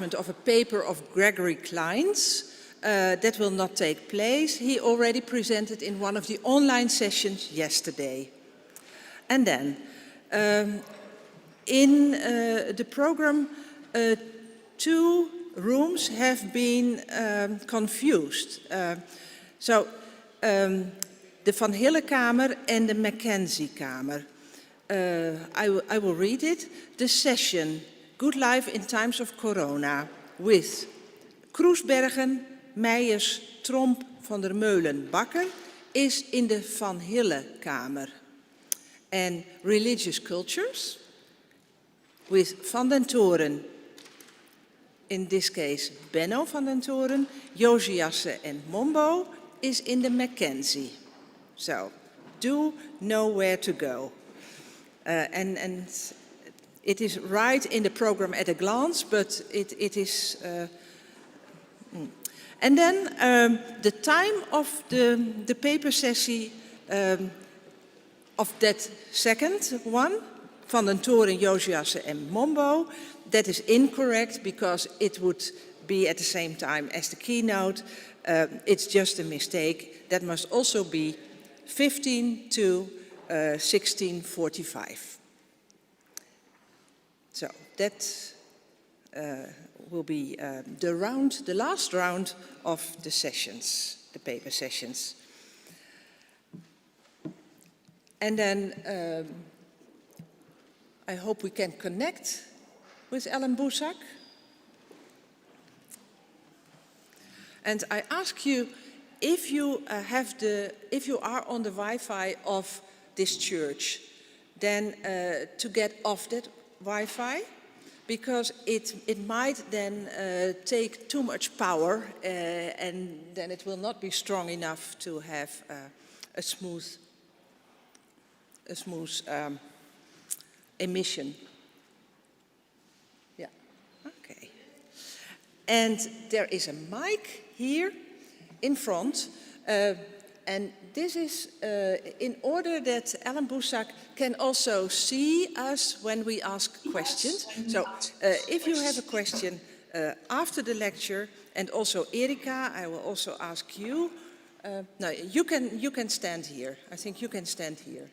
of a paper of Gregory Klein's. That will not take place. He already presented in one of the online sessions yesterday. And then, in the program, 2 rooms have been confused. The Van Hille-kamer and the Mackenzie-kamer. I will read it. The session, Good Life in Times of Corona, with Kroesbergen, Meijers, Tromp, Van der Meulen, Bakker, is in the Van Hille-kamer. And Religious Cultures, with Van den Toren, in this case Benno van den Toren, Josiasse and Mombo, is in the Mackenzie. So, do know where to go. And it is right in the program at a glance, but it is... And then the time of the paper session of that second one, Van den Toren, Josiasse and Mombo, that is incorrect because it would be at the same time as the keynote. It's just a mistake. That must also be 15 to 16:45. So that will be the last round of the sessions, the paper sessions. And then I hope we can connect with Ellen Boesak. And I ask you, if you are on the Wi-Fi of this church, then to get off that Wi-Fi, because it might then take too much power, and then it will not be strong enough to have a smooth emission. Yeah, okay. And there is a mic here in front, and this is in order that Ellen Boesak can also see us when we ask questions. So if you have a question after the lecture, and also Erika, I will also ask you. No, you can stand here. I think you can stand here.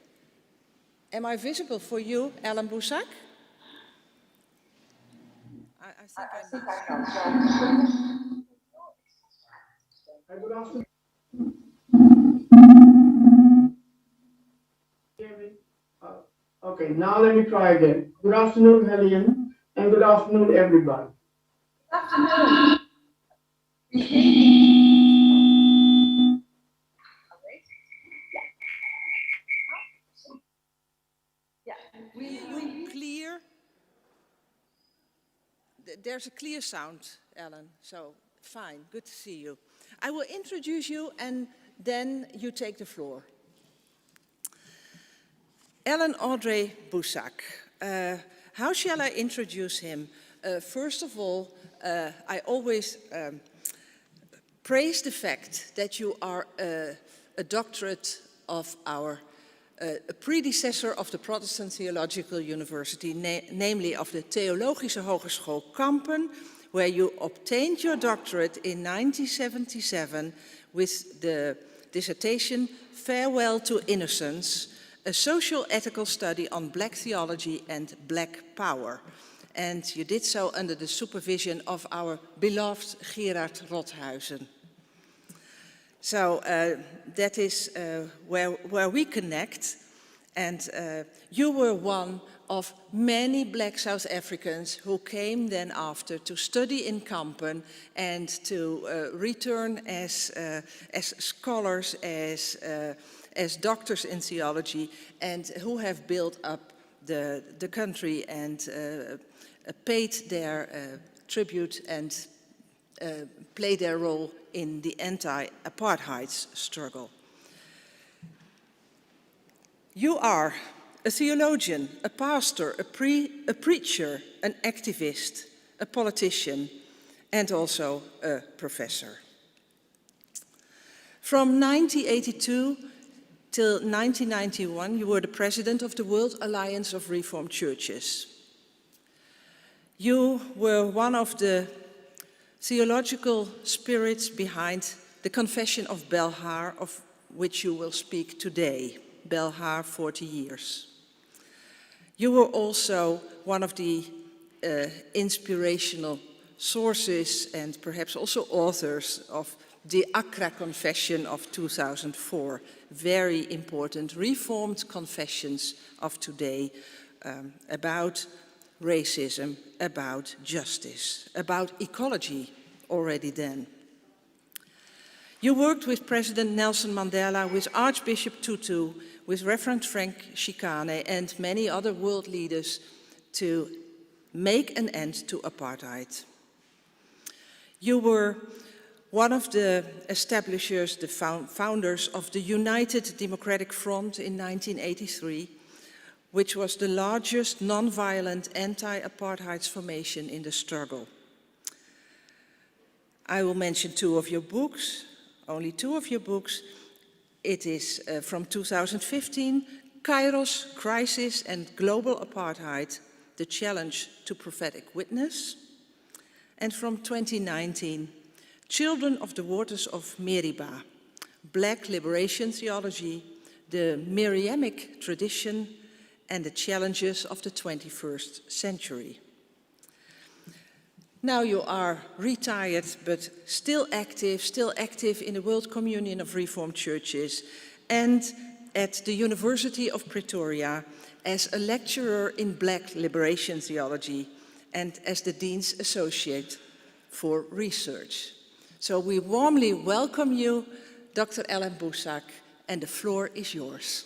Am I visible for you, Ellen Boesak? I think I know. Good afternoon. Okay, now let me try again. Good afternoon, Helene, and good afternoon, everybody. Good afternoon. Will you clear? There's a clear sound, Ellen, so fine, good to see you. I will introduce you and then you take the floor. Ellen Audrey Boesak. How shall I introduce him? First of all, I always praise the fact that you are a doctorate of our a predecessor of the Protestant Theological University, namely of the Theologische Hogeschool Kampen, where you obtained your doctorate in 1977 with the dissertation Farewell to Innocence, a social ethical study on black theology and black power. And you did so under the supervision of our beloved Gerard Rothuizen. So that is where we connect, and you were one of many black South Africans who came then after to study in Kampen and to return as scholars, as doctors in theology, and who have built up the country and paid their tribute and played their role in the anti-apartheid struggle. You are a theologian, a pastor, a preacher, an activist, a politician, and also a professor. From 1982 till 1991, you were the president of the World Alliance of Reformed Churches. You were one of the theological spirits behind the Confession of Belhar, of which you will speak today, Belhar 40 years. You were also one of the inspirational sources and perhaps also authors of the Accra Confession of 2004, very important Reformed confessions of today about racism, about justice, about ecology already then. You worked with President Nelson Mandela, with Archbishop Tutu, with Reverend Frank Chikane and many other world leaders to make an end to apartheid. You were one of the establishers, the founders of the United Democratic Front in 1983, which was the largest non-violent anti-apartheid formation in the struggle. I will mention two of your books, only two of your books. It is from 2015, Kairos, Crisis and Global Apartheid, The Challenge to Prophetic Witness. And from 2019, Children of the Waters of Meribah, Black Liberation Theology, the Miriamic Tradition, and the Challenges of the 21st Century. Now you are retired, but still active in the World Communion of Reformed Churches and at the University of Pretoria as a lecturer in Black Liberation Theology and as the Dean's Associate for Research. So we warmly welcome you, Dr. Alan Boesak, and the floor is yours.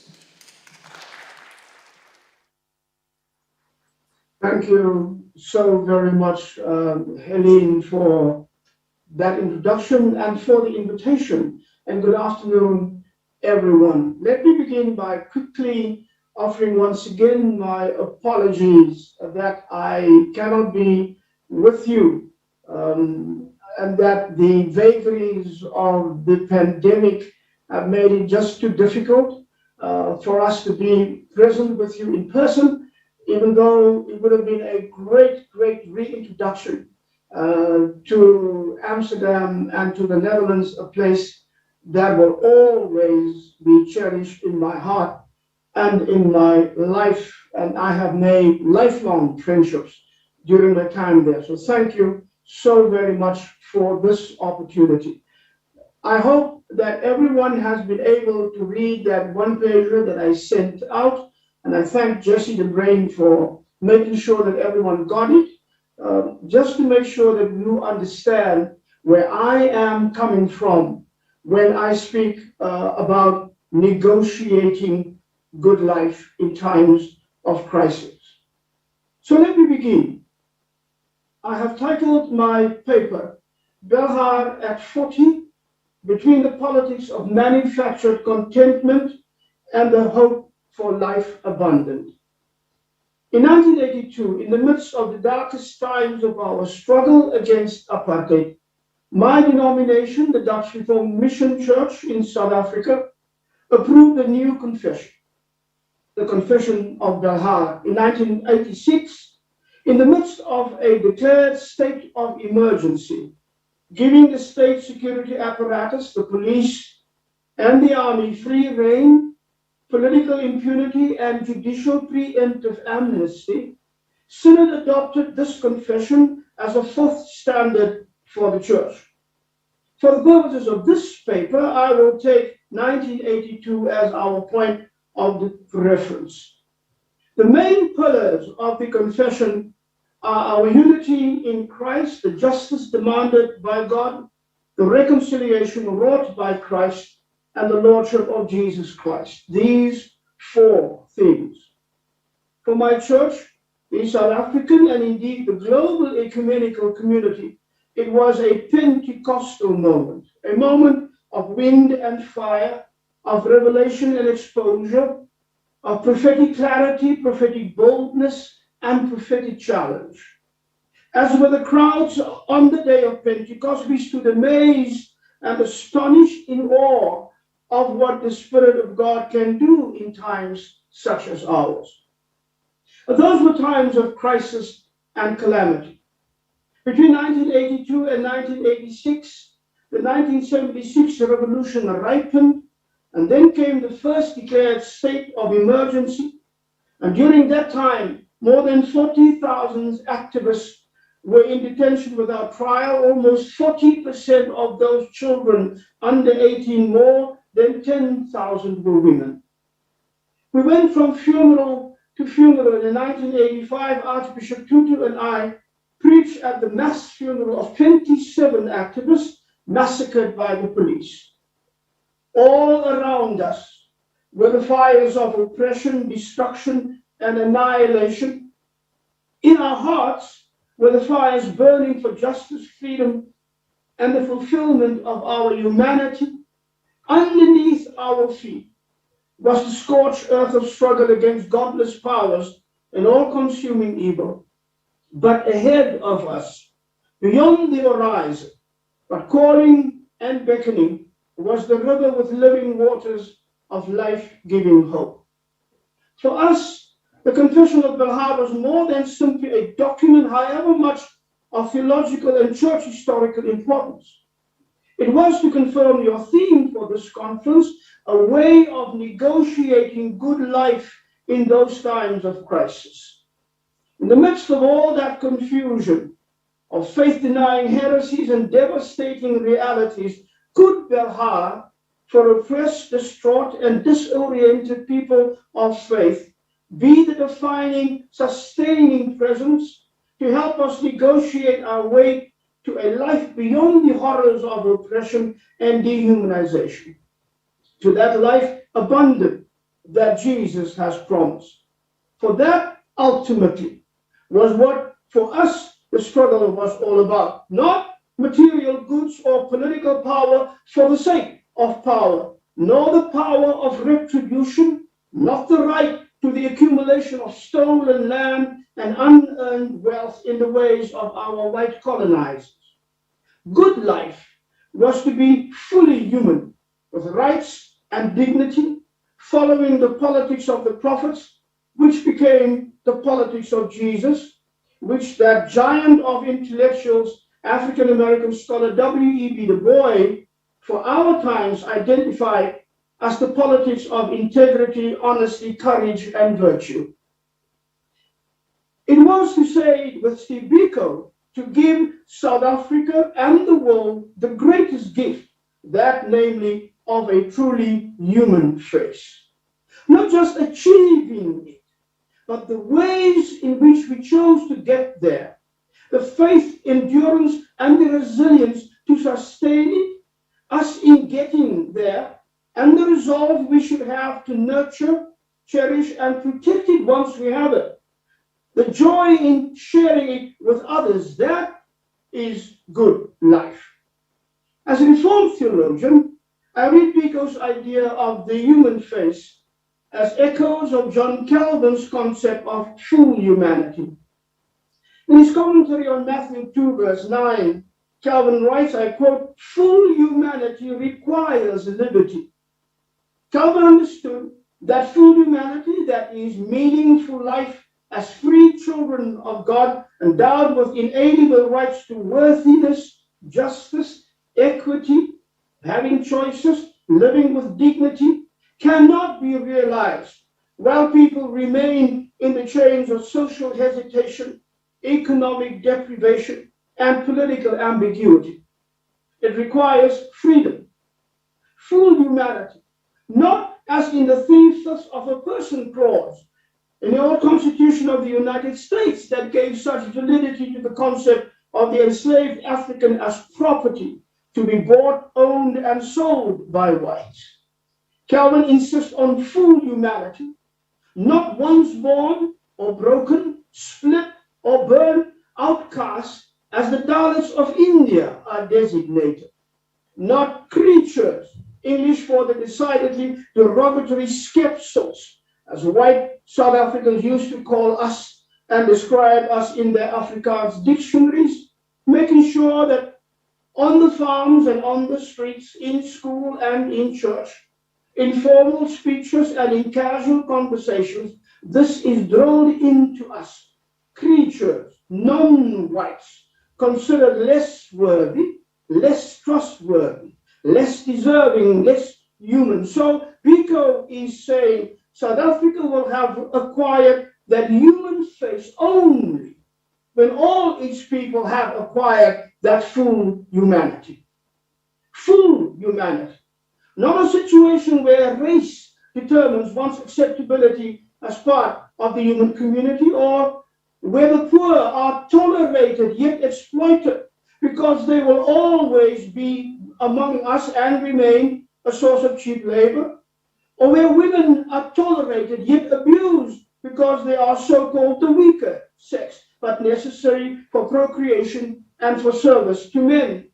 Thank you so very much, Helene, for that introduction and for the invitation. And good afternoon, everyone. Let me begin by quickly offering once again my apologies that I cannot be with you and that the vagaries of the pandemic have made it just too difficult for us to be present with you in person. Even though it would have been a great reintroduction to Amsterdam and to the Netherlands, a place that will always be cherished in my heart and in my life. And I have made lifelong friendships during my time there. So thank you so very much for this opportunity. I hope that everyone has been able to read that one-pager that I sent out. And I thank Jesse the Brain for making sure that everyone got it, just to make sure that you understand where I am coming from when I speak about negotiating good life in times of crisis. So let me begin. I have titled my paper, Belhar at 40, Between the Politics of Manufactured Contentment and the Hope for Life Abundant. In 1982, in the midst of the darkest times of our struggle against apartheid, my denomination, the Dutch Reformed Mission Church in South Africa, approved a new confession, the Confession of Belhar, in 1986, in the midst of a declared state of emergency, giving the state security apparatus, the police and the army free rein, political impunity and judicial preemptive amnesty. Synod adopted this confession as a fourth standard for the church. For the purposes of this paper, I will take 1982 as our point of the reference. The main pillars of the confession are our unity in Christ, the justice demanded by God, the reconciliation wrought by Christ, and the Lordship of Jesus Christ. These four things. For my church, the South African and indeed the global ecumenical community, it was a Pentecostal moment, a moment of wind and fire, of revelation and exposure, of prophetic clarity, prophetic boldness, and prophetic challenge. As with the crowds on the day of Pentecost, we stood amazed and astonished in awe of what the Spirit of God can do in times such as ours. Those were times of crisis and calamity. Between 1982 and 1986, the 1976 revolution ripened, and then came the first declared state of emergency. And during that time, more than 40,000 activists were in detention without trial. Almost 40% of those children under 18, more than 10,000 were women. We went from funeral to funeral. In 1985, Archbishop Tutu and I preached at the mass funeral of 27 activists massacred by the police. All around us were the fires of oppression, destruction, and annihilation. In our hearts were the fires burning for justice, freedom, and the fulfillment of our humanity. Underneath our feet was the scorched earth of struggle against godless powers and all-consuming evil. But ahead of us, beyond the horizon, but calling and beckoning, was the river with living waters of life-giving hope. For us, the Confession of Belhar was more than simply a document, however much of theological and church historical importance. It was, to confirm your theme for this conference, a way of negotiating good life in those times of crisis. In the midst of all that confusion of faith-denying heresies and devastating realities, could Belhar, for oppressed, distraught, and disoriented people of faith, be the defining, sustaining presence to help us negotiate our way to a life beyond the horrors of oppression and dehumanization, to that life abundant that Jesus has promised. For that, ultimately, was what, for us, the struggle was all about. Not material goods or political power for the sake of power, nor the power of retribution, not the right to the accumulation of stolen land and unearned wealth in the ways of our white colonizers. Good life was to be fully human, with rights and dignity, following the politics of the prophets, which became the politics of Jesus, which that giant of intellectuals, African-American scholar W.E.B. Du Bois, for our times identified as the politics of integrity, honesty, courage, and virtue. It was, to say it with Steve Biko, to give South Africa and the world the greatest gift, that namely of a truly human face. Not just achieving it, but the ways in which we chose to get there, the faith, endurance, and the resilience to sustain it, us in getting there, and the resolve we should have to nurture, cherish, and protect it once we have it. The joy in sharing it with others, that is good life. As a Reformed theologian, I read Biko's idea of the human face as echoes of John Calvin's concept of full humanity. In his commentary on Matthew 2, verse 9, Calvin writes, I quote, "Full humanity requires liberty." Calvin understood that full humanity, that is meaningful life as free children of God, endowed with inalienable rights to worthiness, justice, equity, having choices, living with dignity, cannot be realized while people remain in the chains of social hesitation, economic deprivation, and political ambiguity. It requires freedom, full humanity, not as in the three-fifths of a person clause in the old Constitution of the United States that gave such validity to the concept of the enslaved African as property to be bought, owned, and sold by whites. Calvin insists on full humanity, not once born or broken, split or burned, outcast, as the Dalits of India are designated, not creatures, English for the decidedly derogatory skepsos, as white South Africans used to call us and describe us in their Afrikaans dictionaries, making sure that on the farms and on the streets, in school and in church, in formal speeches and in casual conversations, this is drilled into us. creatures, non-whites, considered less worthy, less trustworthy, less deserving, less human. So Biko is saying South Africa will have acquired that human face only when all its people have acquired that full humanity. Full humanity. Not a situation where race determines one's acceptability as part of the human community, or where the poor are tolerated yet exploited because they will always be among us and remain a source of cheap labor, or where women are tolerated yet abused because they are so-called the weaker sex, but necessary for procreation and for service to men,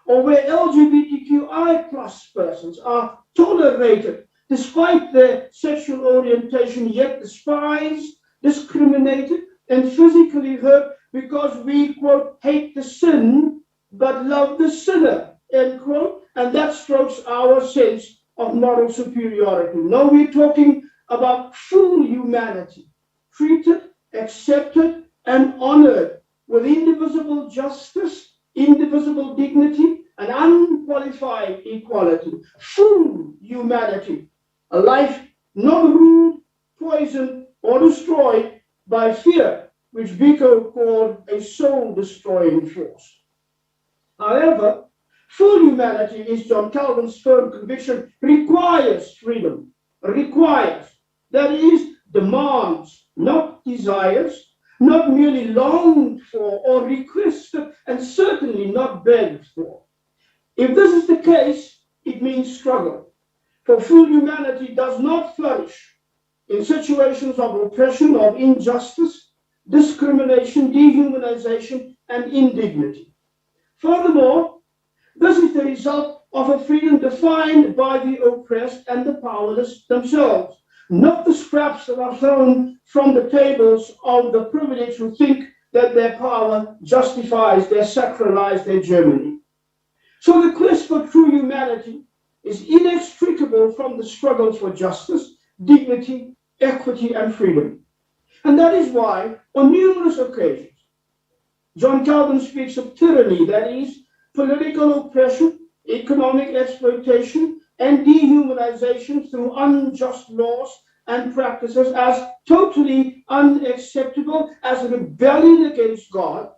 or where LGBTQI plus persons are tolerated despite their sexual orientation, yet despised, discriminated, and physically hurt because we, quote, hate the sin but love the sinner, end quote, and that strokes our sense of moral superiority. No, we're talking about full humanity, treated, accepted, and honored with indivisible justice, indivisible dignity, and unqualified equality. Full humanity, a life not ruled, poisoned, or destroyed by fear, which Biko called a soul-destroying force. However, full humanity, is John Calvin's firm conviction, requires freedom, requires, that is, demands, not desires, not merely longed for or requested, and certainly not begged for. If this is the case, it means struggle. For full humanity does not flourish in situations of oppression, of injustice, discrimination, dehumanization, and indignity. Furthermore, this is the result of a freedom defined by the oppressed and the powerless themselves, not the scraps that are thrown from the tables of the privileged who think that their power justifies their sacralized hegemony. So the quest for true humanity is inextricable from the struggles for justice, dignity, equity, and freedom. And that is why, on numerous occasions, John Calvin speaks of tyranny, that is, political oppression, economic exploitation, and dehumanization through unjust laws and practices as totally unacceptable, as a rebellion against God,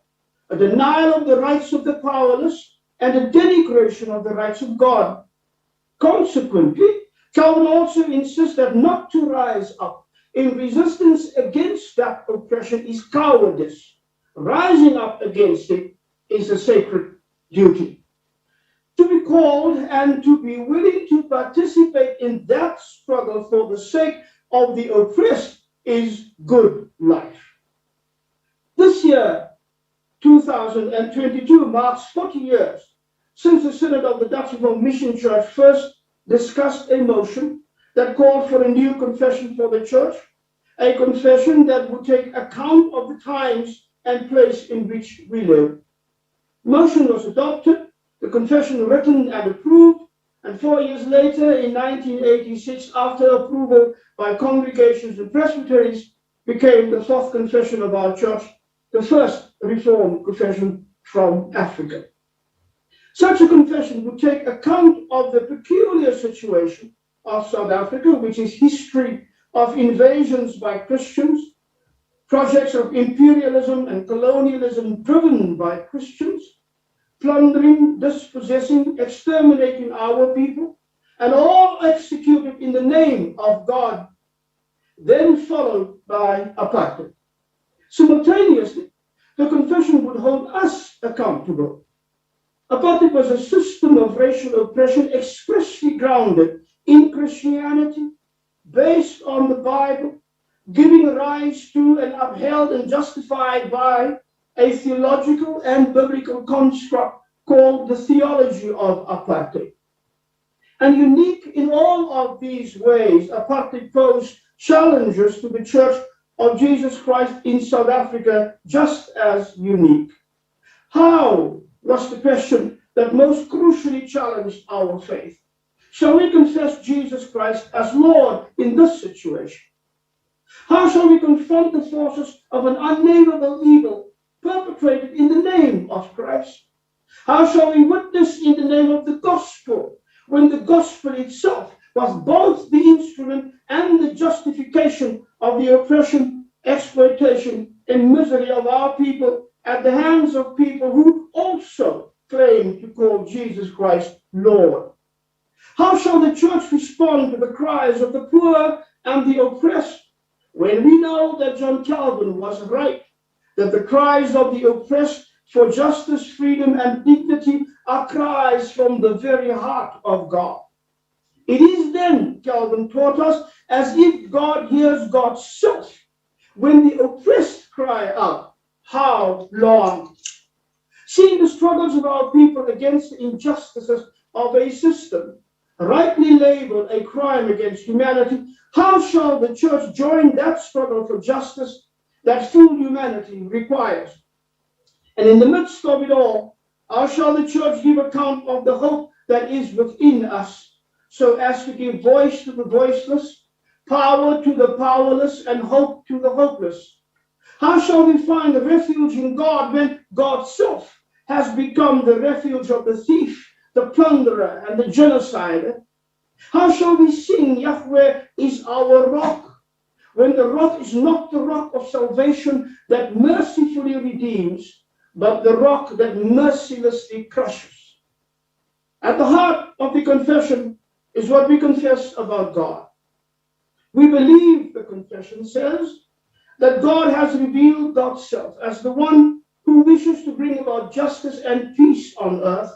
a denial of the rights of the powerless, and a denigration of the rights of God. Consequently, Calvin also insists that not to rise up in resistance against that oppression is cowardice. Rising up against it is a sacred duty. To be called and to be willing to participate in that struggle for the sake of the oppressed is good life. This year, 2022, marks 40 years since the Synod of the Dutch Reformed Mission Church first discussed a motion that called for a new confession for the church, a confession that would take account of the times and place in which we live. Motion was adopted, the confession written and approved, and 4 years later, in 1986, after approval by congregations and presbyteries, became the fourth confession of our church, the first Reformed confession from Africa. Such a confession would take account of the peculiar situation of South Africa, which is history of invasions by Christians, projects of imperialism and colonialism driven by Christians, plundering, dispossessing, exterminating our people, and all executed in the name of God, then followed by apartheid. Simultaneously, the confession would hold us accountable. Apartheid was a system of racial oppression expressly grounded in Christianity, based on the Bible, giving rise to and upheld and justified by a theological and biblical construct called the theology of apartheid. And unique in all of these ways, apartheid posed challenges to the Church of Jesus Christ in South Africa just as unique. How was the question that most crucially challenged our faith? Shall we confess Jesus Christ as Lord in this situation? How shall we confront the forces of an unnameable evil perpetrated in the name of Christ? How shall we witness in the name of the gospel when the gospel itself was both the instrument and the justification of the oppression, exploitation, and misery of our people at the hands of people who also claim to call Jesus Christ Lord? How shall the church respond to the cries of the poor and the oppressed when we know that John Calvin was right, that the cries of the oppressed for justice, freedom, and dignity are cries from the very heart of God? It is then, Calvin taught us, as if God hears God's self when the oppressed cry out, "How long?" Seeing the struggles of our people against the injustices of a system, rightly labeled a crime against humanity, how shall the church join that struggle for justice that full humanity requires? And in the midst of it all, how shall the church give account of the hope that is within us, so as to give voice to the voiceless, power to the powerless, and hope to the hopeless? How shall we find the refuge in God when God's self has become the refuge of the thief, the plunderer, and the genocider? How shall we sing, "Yahweh is our rock," when the rock is not the rock of salvation that mercifully redeems, but the rock that mercilessly crushes? At the heart of the confession is what we confess about God. We believe, the confession says, that God has revealed God's self as the one who wishes to bring about justice and peace on earth,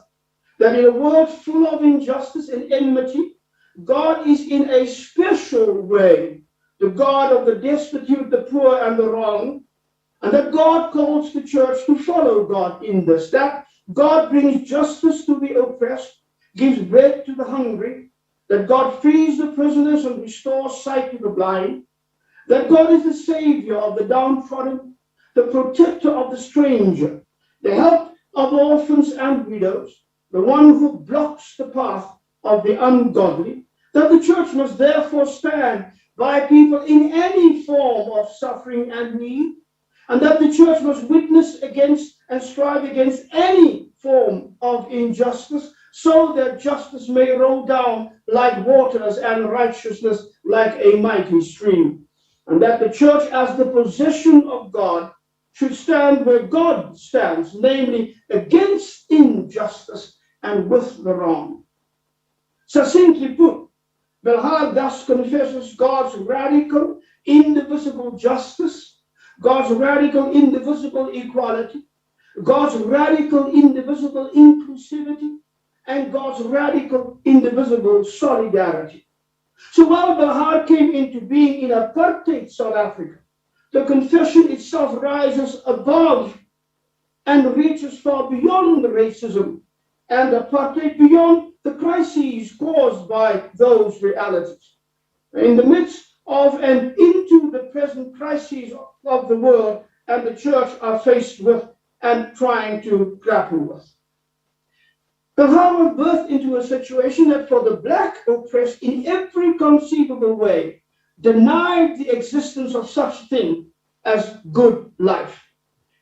that in a world full of injustice and enmity, God is in a special way the God of the destitute, the poor, and the wrong, and that God calls the church to follow God in this, that God brings justice to the oppressed, gives bread to the hungry, that God frees the prisoners and restores sight to the blind, that God is the savior of the downtrodden, the protector of the stranger, the help of orphans and widows, the one who blocks the path of the ungodly, that the church must therefore stand by people in any form of suffering and need, and that the church must witness against and strive against any form of injustice, so that justice may roll down like waters and righteousness like a mighty stream, and that the church as the possession of God should stand where God stands, namely against injustice and with the wrong. Succinctly put, Belhar thus confesses God's radical, indivisible justice, God's radical, indivisible equality, God's radical, indivisible inclusivity, and God's radical, indivisible solidarity. So while Belhar came into being in apartheid South Africa, the confession itself rises above and reaches far beyond racism and apartheid, beyond the crises caused by those realities. In the midst of and into the present crises of the world and the church are faced with and trying to grapple with. Belhar was birthed into a situation that for the black oppressed in every conceivable way denied the existence of such a thing as good life.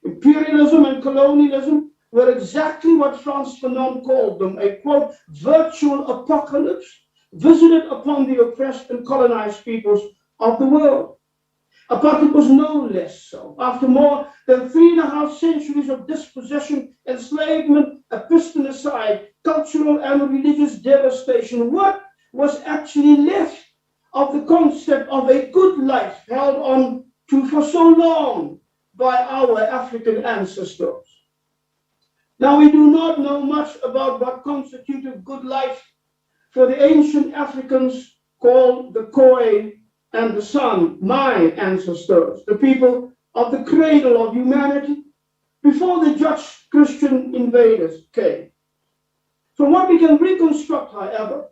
Imperialism and colonialism were exactly what Frantz Fanon called them, a quote, virtual apocalypse visited upon the oppressed and colonized peoples of the world. Apartheid was no less so. After more than 3.5 centuries of dispossession, enslavement, epistemicide, cultural and religious devastation, what was actually left of the concept of a good life held on to for so long by our African ancestors? Now, we do not know much about what constituted good life for the ancient Africans called the Khoi and the San, my ancestors, the people of the cradle of humanity, before the Dutch Christian invaders came. From what we can reconstruct, however,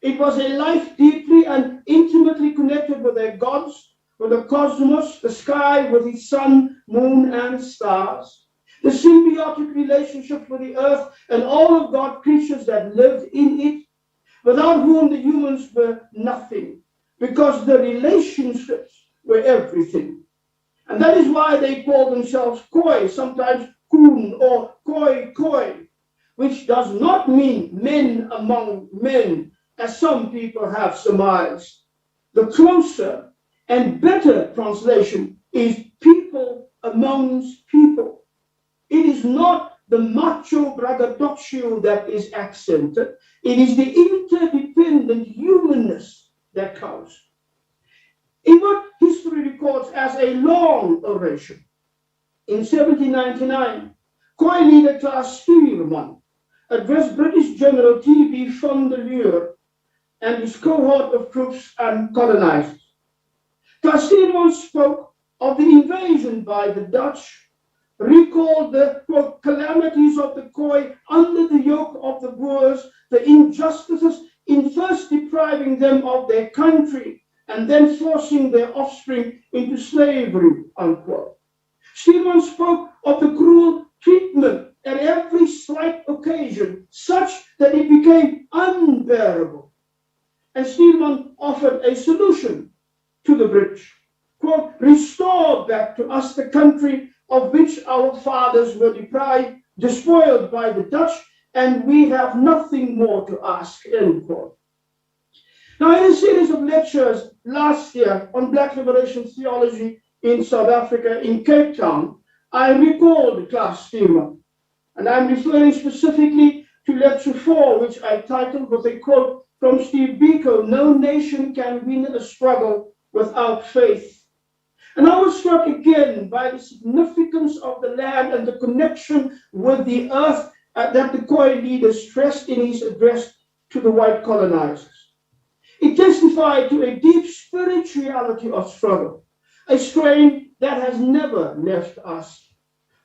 it was a life deeply and intimately connected with their gods, with the cosmos, the sky with its sun, moon, and stars, the symbiotic relationship with the earth and all of God's creatures that lived in it, without whom the humans were nothing, because the relationships were everything. And that is why they call themselves Khoi, sometimes Kun or Khoi, which does not mean men among men, as some people have surmised. The closer and better translation is people amongst people. It is not the macho braggadocio that is accented. It is the interdependent humanness that counts. In what history records as a long oration, in 1799, Khoi leader Klaas Stierman addressed British General T.B. van der Leur and his cohort of troops and colonizers. Klaas Stierman spoke of the invasion by the Dutch, recalled the quote, calamities of the Khoi under the yoke of the Boers, the injustices in first depriving them of their country and then forcing their offspring into slavery, unquote. Stierman spoke of the cruel treatment at every slight occasion, such that it became unbearable. And Stierman offered a solution to the British. Quote, restore back to us the country of which our fathers were deprived, despoiled by the Dutch, and we have nothing more to ask, end quote. Now, in a series of lectures last year on Black liberation theology in South Africa, in Cape Town, I recalled Klaas Stierman, and I'm referring specifically to lecture 4, which I titled with a quote from Steve Biko, "No nation can win a struggle without faith." And I was struck again by the significance of the land and the connection with the earth that the Khoi leader stressed in his address to the white colonizers. It testified to a deep spirituality of struggle, a strain that has never left us.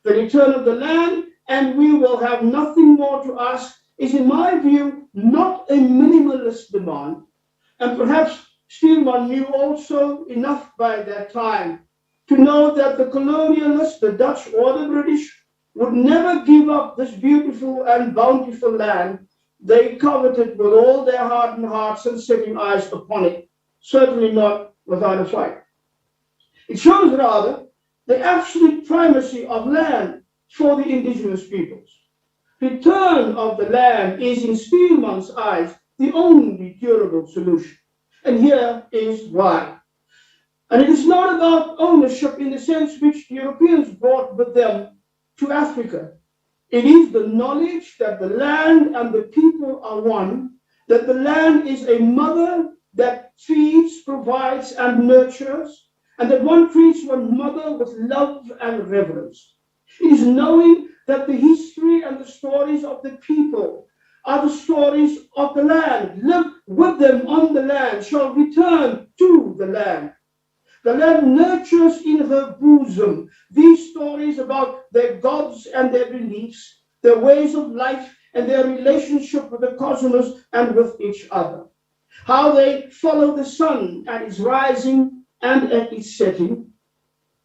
The return of the land, and we will have nothing more to ask, is in my view not a minimalist demand, and perhaps Stierman knew also enough by that time to know that the colonialists, the Dutch or the British, would never give up this beautiful and bountiful land they coveted with all their hardened hearts and setting eyes upon it, certainly not without a fight. It shows rather the absolute primacy of land for the indigenous peoples. Return of the land is, in Stierman's eyes, the only durable solution. And here is why. And it is not about ownership in the sense which the Europeans brought with them to Africa. It is the knowledge that the land and the people are one, that the land is a mother that feeds, provides, and nurtures, and that one treats one mother with love and reverence. It is knowing that the history and the stories of the people are the stories of the land. Live with them on the land, shall return to the land. The land nurtures in her bosom these stories about their gods and their beliefs, their ways of life and their relationship with the cosmos and with each other. How they follow the sun at its rising and at its setting.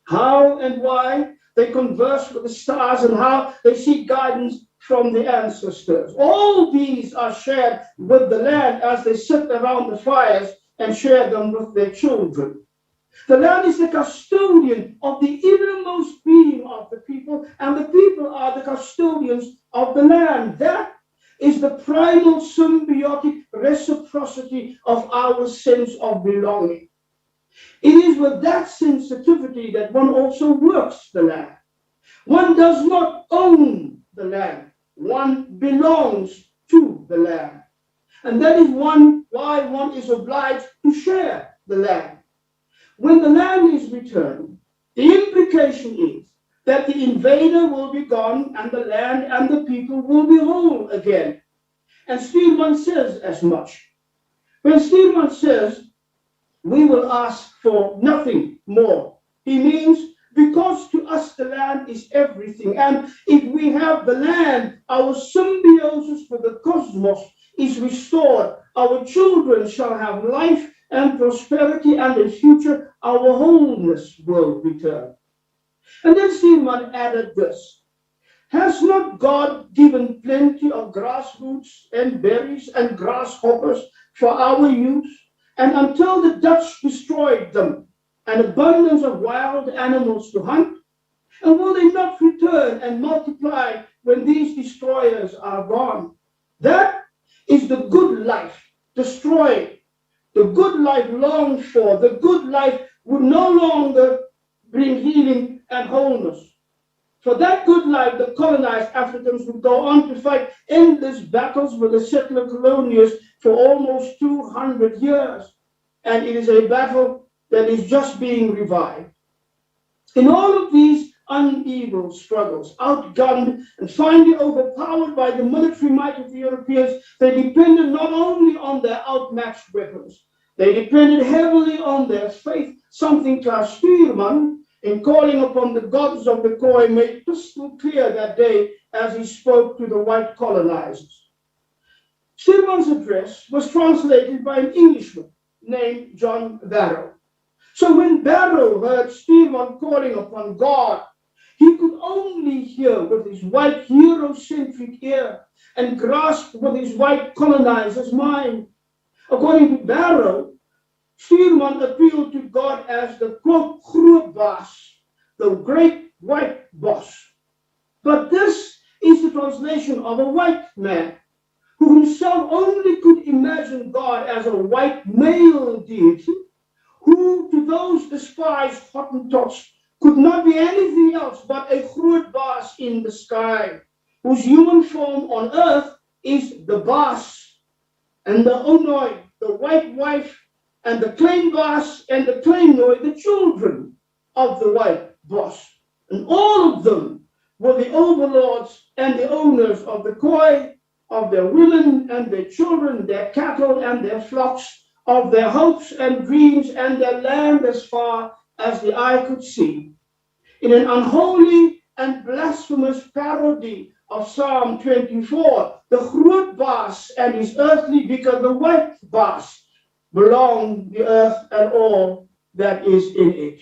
How and why they converse with the stars and how they seek guidance from the ancestors. All these are shared with the land as they sit around the fires and share them with their children. The land is the custodian of the innermost being of the people, and the people are the custodians of the land. That is the primal symbiotic reciprocity of our sense of belonging. It is with that sensitivity that one also works the land. One does not own the land. One belongs to the land. And that is why one is obliged to share the land. When the land is returned, the implication is that the invader will be gone and the land and the people will be whole again. And Stierman says as much. When Stierman says, we will ask for nothing more, he means because to us the land is everything. And if we have the land, our symbiosis with the cosmos is restored. Our children shall have life and prosperity, and in future our wholeness will return. And then Stierman added this: has not God given plenty of grass roots and berries and grasshoppers for our use? And until the Dutch destroyed them an abundance of wild animals to hunt? And will they not return and multiply when these destroyers are gone? That is the good life destroyed. The good life longed for, the good life would no longer bring healing and wholeness. For that good life, the colonized Africans would go on to fight endless battles with the settler colonials for almost 200 years. And it is a battle that is just being revived. In all of these uneven struggles, outgunned and finally overpowered by the military might of the Europeans, they depended not only on their outmatched weapons, they depended heavily on their faith, something Klaas Stuurman, in calling upon the gods of the Khoi, made crystal clear that day as he spoke to the white colonizers. Stuurman's address was translated by an Englishman named John Barrow. So when Barrow heard Stuurman calling upon God, he could only hear with his white Eurocentric ear and grasp with his white colonizer's mind. According to Barrow, Stuurman appealed to God as the quote, groot baas, the great white boss. But this is the translation of a white man who himself only could imagine God as a white male deity, who to those despised Hottentots could not be anything else but a groot baas in the sky, whose human form on earth is the baas, and the Onoi, the white wife, and the klein baas and the kleinooi, the children of the white boss. And all of them were the overlords and the owners of the Khoi, of their women and their children, their cattle and their flocks, of their hopes and dreams and their land as far as the eye could see. In an unholy and blasphemous parody of Psalm 24, the groot baas and his earthly vicar, the white baas, belong the earth and all that is in it.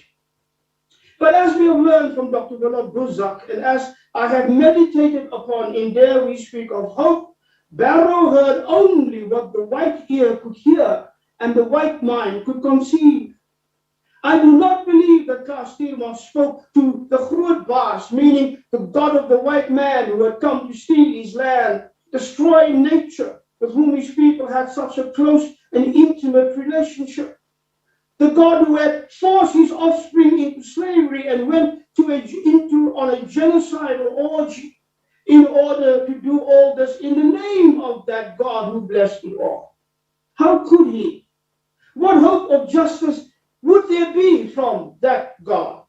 But as we have learned from Dr. Willem Boesak, and as I have meditated upon in Dare We Speak of Hope, Barrow heard only what the white ear could hear and the white mind could conceive. I do not believe that Klaas Stuurman spoke to the groot baas, meaning the God of the white man who had come to steal his land, destroy nature, with whom his people had such a close and intimate relationship. The God who had forced his offspring into slavery and went on a genocidal orgy in order to do all this in the name of that God who blessed it all. How could he? What hope of justice would there be from that God?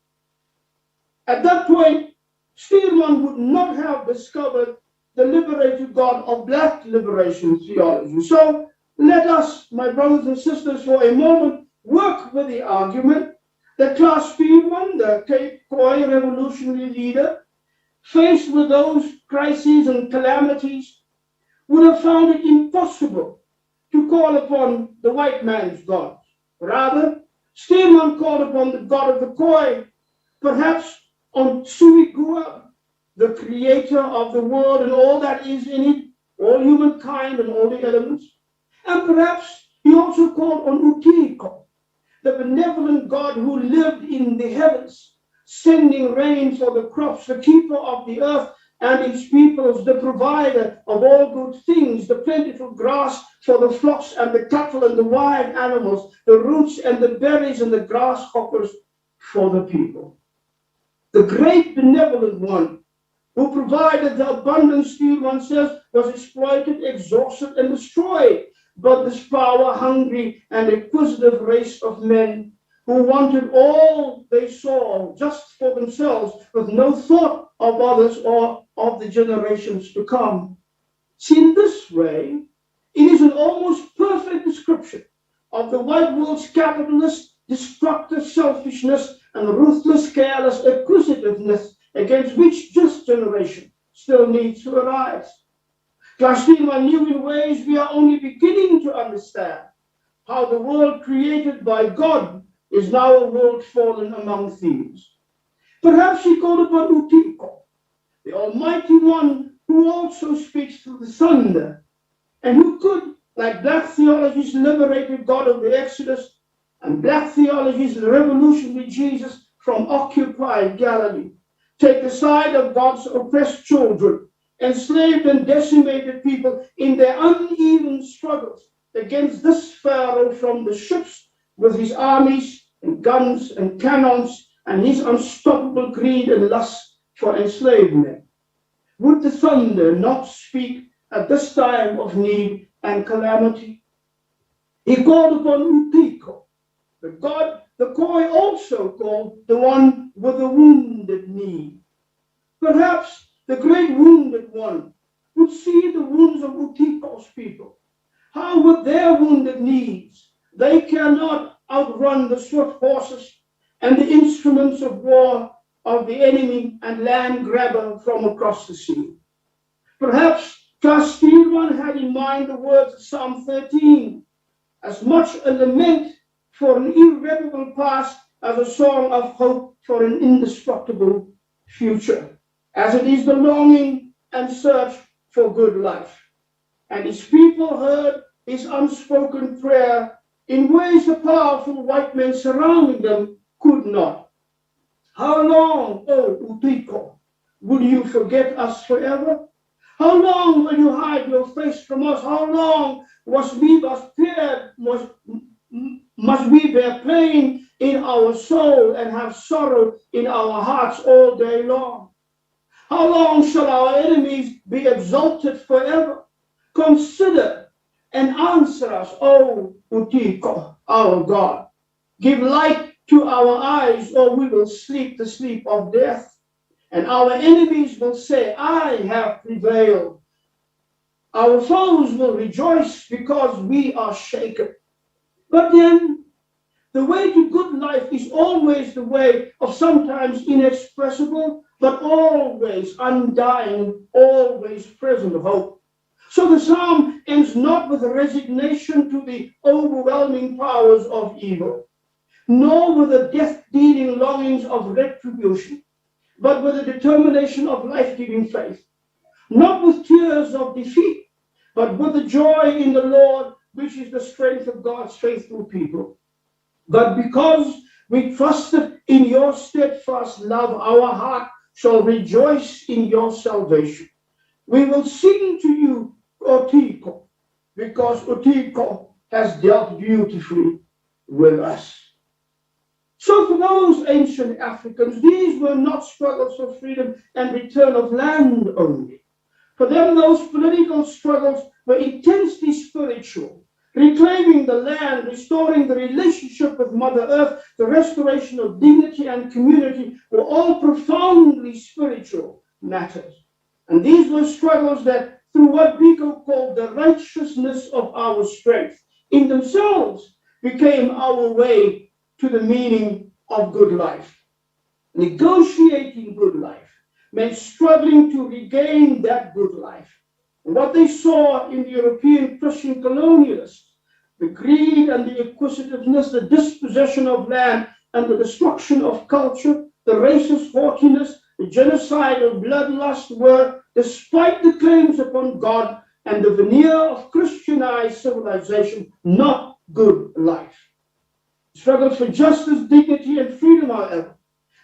At that point, Stuurman would not have discovered the liberated God of black liberation theology. So let us, my brothers and sisters, for a moment work with the argument that Klaas Stuurman, the Cape Khoi revolutionary leader, faced with those crises and calamities, would have found it impossible to call upon the white man's gods. Rather, Stuurman called upon the God of the Khoi, perhaps on Suigua, the creator of the world and all that is in it, all humankind and all the elements. And perhaps he also called on Utiko, the benevolent God who lived in the heavens, sending rain for the crops, the keeper of the earth and his peoples, the provider of all good things, the plentiful grass for the flocks and the cattle and the wild animals, the roots and the berries and the grasshoppers for the people. The great benevolent one who provided the abundance, Stuurman says, was exploited, exhausted, and destroyed. But this power-hungry and acquisitive race of men who wanted all they saw just for themselves with no thought of others or of the generations to come. See, in this way, it is an almost perfect description of the white world's capitalist, destructive selfishness and ruthless, careless acquisitiveness against which this generation still needs to arise. Klaas Stuurman knew in ways we are only beginning to understand how the world created by God is now a world fallen among thieves. Perhaps he called upon Utiko, the Almighty One who also speaks through the thunder, and who could, like black theology's liberated God of the Exodus, And black theology is the revolutionary Jesus from occupied Galilee. Take the side of God's oppressed children, enslaved and decimated people in their uneven struggles against this Pharaoh from the ships with his armies and guns and cannons and his unstoppable greed and lust for enslavement. Would the thunder not speak at this time of need and calamity? He called upon Utiko, the God the Koi also called the one with the wounded knee. Perhaps the great wounded one would see the wounds of Utiko's people. How would their wounded knees? They cannot outrun the swift horses and the instruments of war of the enemy and land grabber from across the sea. Perhaps Castile one had in mind the words of Psalm 13, as much a lament for an irreparable past as a song of hope for an indestructible future, as it is the longing and search for good life. And his people heard his unspoken prayer in ways the powerful white men surrounding them could not. How long, O Utiko, will you forget us forever? How long will you hide your face from us? How long must we bear pain in our soul and have sorrow in our hearts all day long? How long shall our enemies be exalted forever? Consider and answer us, O Utiko, our God. Give light to our eyes, or we will sleep the sleep of death. And our enemies will say, I have prevailed. Our foes will rejoice because we are shaken. But then, the way to good life is always the way of sometimes inexpressible, but always undying, always present hope. So the psalm ends not with a resignation to the overwhelming powers of evil, nor with the death-dealing longings of retribution, but with a determination of life-giving faith, not with tears of defeat, but with the joy in the Lord, which is the strength of God's faithful people. But because we trusted in your steadfast love, our heart shall rejoice in your salvation. We will sing to you, Utiko, because Utiko has dealt beautifully with us. So for those ancient Africans, these were not struggles for freedom and return of land only. For them, those political struggles were intensely spiritual, reclaiming the land, restoring the relationship with Mother Earth, the restoration of dignity and community were all profoundly spiritual matters. And these were struggles that, through what Biko called the righteousness of our strength, in themselves became our way to the meaning of good life. Negotiating good life meant struggling to regain that good life. And what they saw in the European Christian colonialists, the greed and the acquisitiveness, the dispossession of land and the destruction of culture, the racist haughtiness, the genocidal bloodlust were, despite the claims upon God and the veneer of Christianized civilization, not good life. Struggle for justice, dignity, and freedom, however,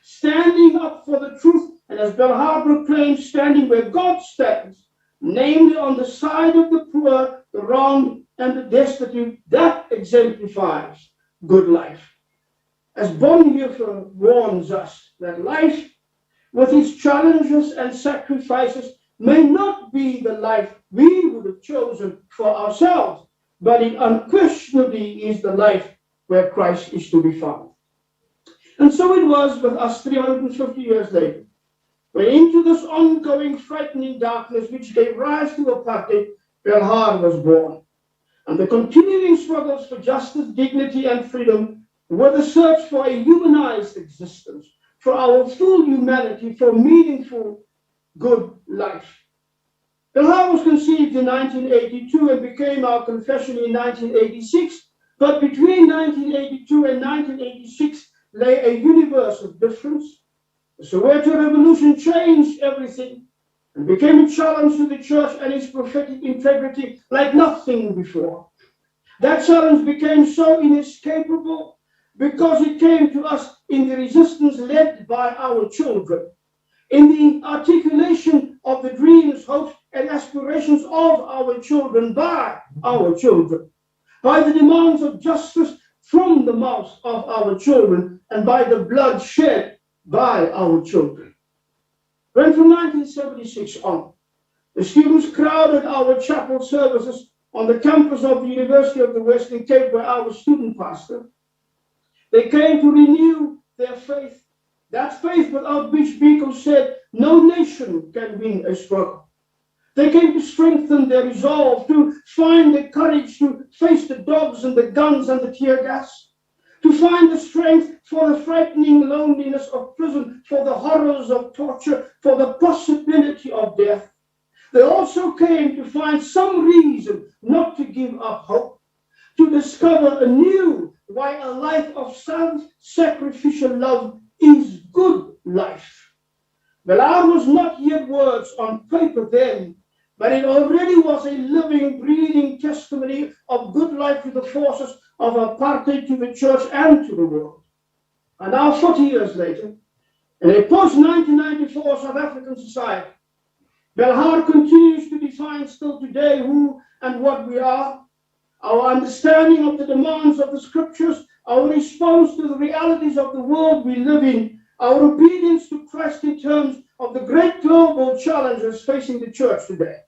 standing up for the truth, and as Belhar proclaims, standing where God stands, namely on the side of the poor, the wronged, and the destitute, that exemplifies good life. As Bonhoeffer warns us that life, with its challenges and sacrifices, may not be the life we would have chosen for ourselves, but it unquestionably is the life where Christ is to be found. And so it was with us 350 years later, when into this ongoing frightening darkness which gave rise to apartheid, Belhar was born. And the continuing struggles for justice, dignity, and freedom were the search for a humanized existence, for our full humanity, for meaningful, good life. Belhar was conceived in 1982 and became our confession in 1986, but between 1982 and 1986 lay a universe of difference. The Soweto Revolution changed everything and became a challenge to the church and its prophetic integrity like nothing before. That challenge became so inescapable because it came to us in the resistance led by our children, in the articulation of the dreams, hopes, and aspirations of our children by our children, by the demands of justice from the mouths of our children, and by the blood shed by our children. When from 1976 on, the students crowded our chapel services on the campus of the University of the Western Cape, where I was student pastor, they came to renew their faith, that faith without which Biko said no nation can win a struggle. They came to strengthen their resolve, to find the courage to face the dogs and the guns and the tear gas, to find the strength for the frightening loneliness of prison, for the horrors of torture, for the possibility of death. They also came to find some reason not to give up hope, to discover anew why a life of self-sacrificial love is good life. Belhar was not yet words on paper then, but it already was a living, breathing testimony of good life to the forces of apartheid, to the church and to the world. And now 40 years later, in a post-1994 South African society, Belhar continues to define still today who and what we are, our understanding of the demands of the scriptures, our response to the realities of the world we live in, our obedience to Christ in terms of the great global challenges facing the church today.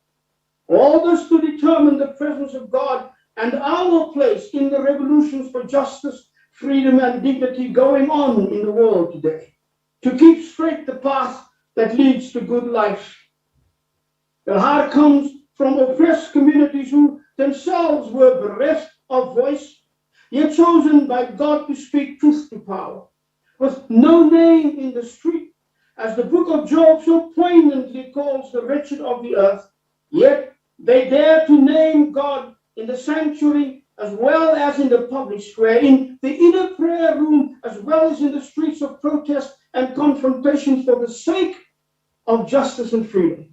All this to determine the presence of God and our place in the revolutions for justice, freedom, and dignity going on in the world today, to keep straight the path that leads to good life. Belhar comes from oppressed communities who themselves were bereft of voice, yet chosen by God to speak truth to power, with no name in the street, as the book of Job so poignantly calls the wretched of the earth. Yet they dare to name God in the sanctuary as well as in the public square, in the inner prayer room as well as in the streets of protest and confrontation for the sake of justice and freedom.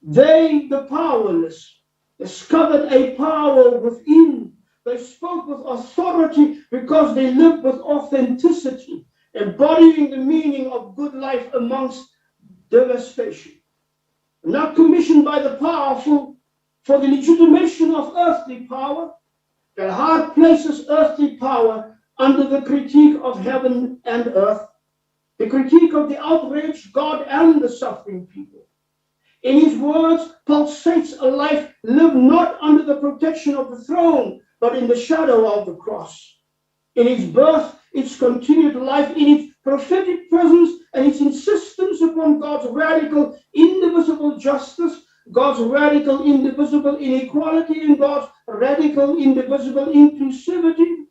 They, the powerless, discovered a power within. They spoke with authority because they lived with authenticity, embodying the meaning of good life amongst devastation. Not commissioned by the powerful for the legitimation of earthly power, Belhar places earthly power under the critique of heaven and earth, the critique of the outraged God and the suffering people. In his words, pulsates a life lived not under the protection of the throne, but in the shadow of the cross. In its birth, its continued life, in its prophetic presence, and its insistence upon God's radical, indivisible justice, God's radical, indivisible inequality, and God's radical, indivisible inclusivity.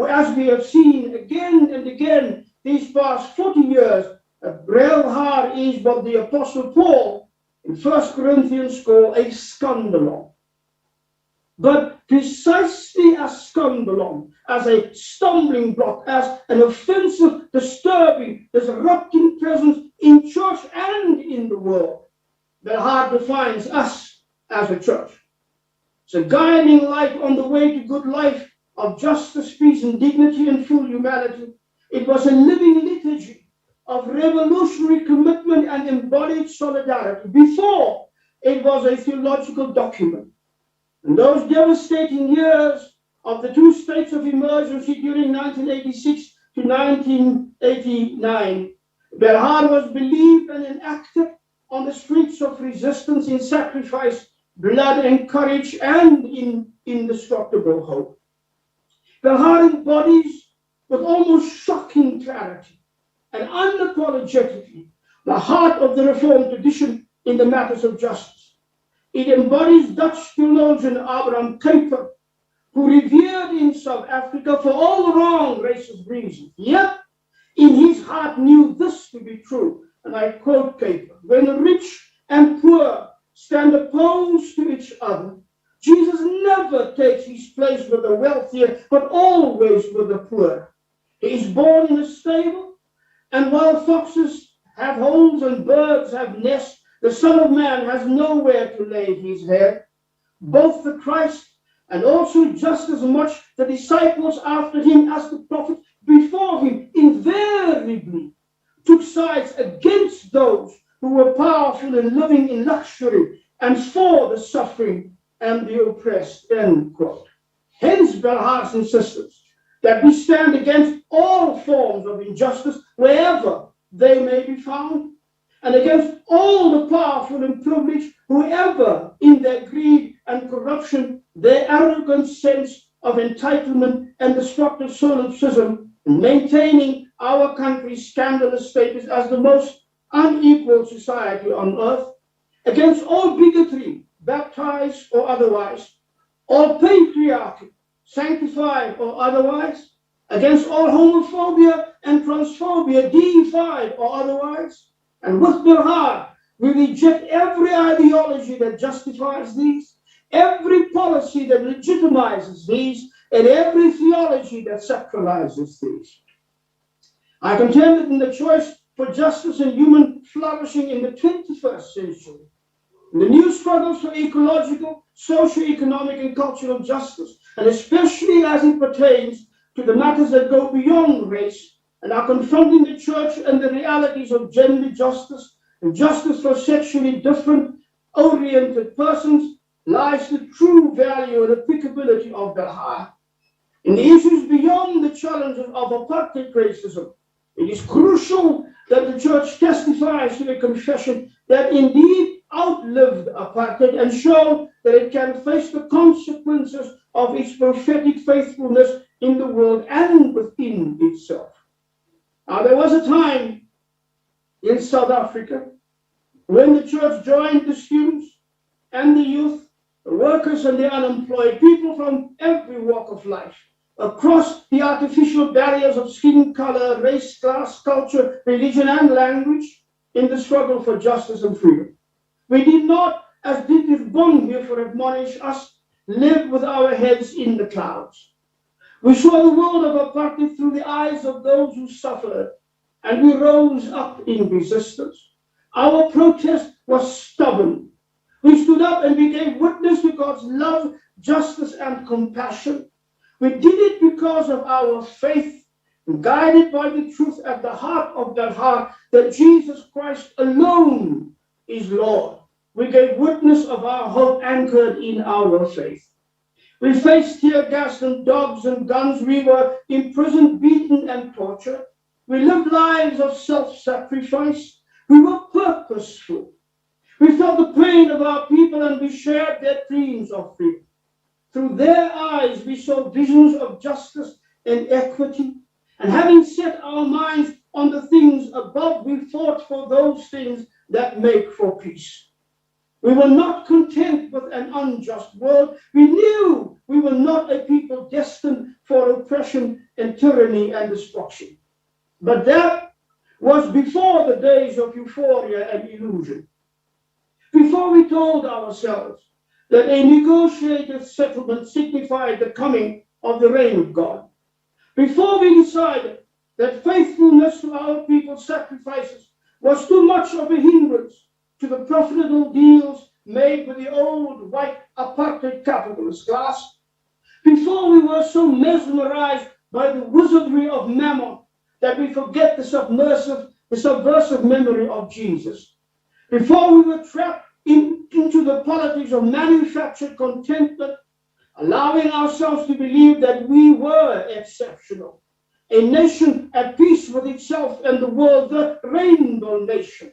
As we have seen again and again these past 40 years, Belhar is what the Apostle Paul in 1 Corinthians called a scandalon. But precisely as scandalon, as a stumbling block, as an offensive, disturbing, disrupting presence in church and in the world, Belhar defines us as a church. It's a guiding light on the way to good life of justice, peace, and dignity and full humanity. It was a living liturgy of revolutionary commitment and embodied solidarity before it was a theological document. In those devastating years of the two states of emergency during 1986 to 1989, Belhar was believed and enacted on the streets of resistance in sacrifice, blood, and courage, and in indestructible hope. Belhar embodies with almost shocking clarity and unapologetically the heart of the Reformed tradition in the matters of justice. It embodies Dutch theologian Abraham Kuyper, who revered in South Africa for all the wrong racist reasons, yet in his heart knew this to be true. And I quote Kuyper: when rich and poor stand opposed to each other, Jesus never takes his place with the wealthier, but always with the poor. He is born in a stable, and while foxes have holes and birds have nests, the Son of Man has nowhere to lay his head. Both the Christ and also just as much the disciples after him as the prophets before him invariably took sides against those who were powerful and living in luxury and for the suffering and the oppressed, end quote. Hence, brothers and sisters, that we stand against all forms of injustice wherever they may be found, and against all the powerful and privileged, whoever in their greed and corruption, their arrogant sense of entitlement and destructive solipsism, maintaining our country's scandalous status as the most unequal society on earth, against all bigotry, baptized or otherwise, all patriarchy, sanctified or otherwise, against all homophobia and transphobia, deified or otherwise, and with their heart, we reject every ideology that justifies these, every policy that legitimizes these, and every theology that sacralizes these. I contend that in the choice for justice and human flourishing in the 21st century, in the new struggles for ecological, socio-economic, and cultural justice, and especially as it pertains to the matters that go beyond race and are confronting the church and the realities of gender justice and justice for sexually different oriented persons, lies the true value and applicability of the heart. In the issues beyond the challenges of apartheid racism, it is crucial that the church testifies to a confession that indeed outlived apartheid and show that it can face the consequences of its prophetic faithfulness in the world and within itself. Now, there was a time in South Africa when the church joined the students and the youth, the workers and the unemployed, people from every walk of life, across the artificial barriers of skin color, race, class, culture, religion, and language in the struggle for justice and freedom. We did not, as Dietrich Bonhoeffer admonished us, live with our heads in the clouds. We saw the world of apartheid through the eyes of those who suffered, and we rose up in resistance. Our protest was stubborn. We stood up and we gave witness to God's love, justice, and compassion. We did it because of our faith, guided by the truth at the heart of that heart that Jesus Christ alone is Lord. We gave witness of our hope anchored in our faith. We faced tear gas and dogs and guns. We were imprisoned, beaten, and tortured. We lived lives of self-sacrifice. We were purposeful. We felt the pain of our people and we shared their dreams of freedom. Through their eyes, we saw visions of justice and equity. And having set our minds on the things above, we fought for those things that make for peace. We were not content with an unjust world. We knew we were not a people destined for oppression and tyranny and destruction. But that was before the days of euphoria and illusion. Before we told ourselves that a negotiated settlement signified the coming of the reign of God. Before we decided that faithfulness to our people's sacrifices was too much of a hindrance to the profitable deals made with the old white apartheid capitalist class. Before we were so mesmerized by the wizardry of Mammon that we forget the subversive memory of Jesus. Before we were trapped into the politics of manufactured contentment, allowing ourselves to believe that we were exceptional, a nation at peace with itself and the world, the rainbow nation.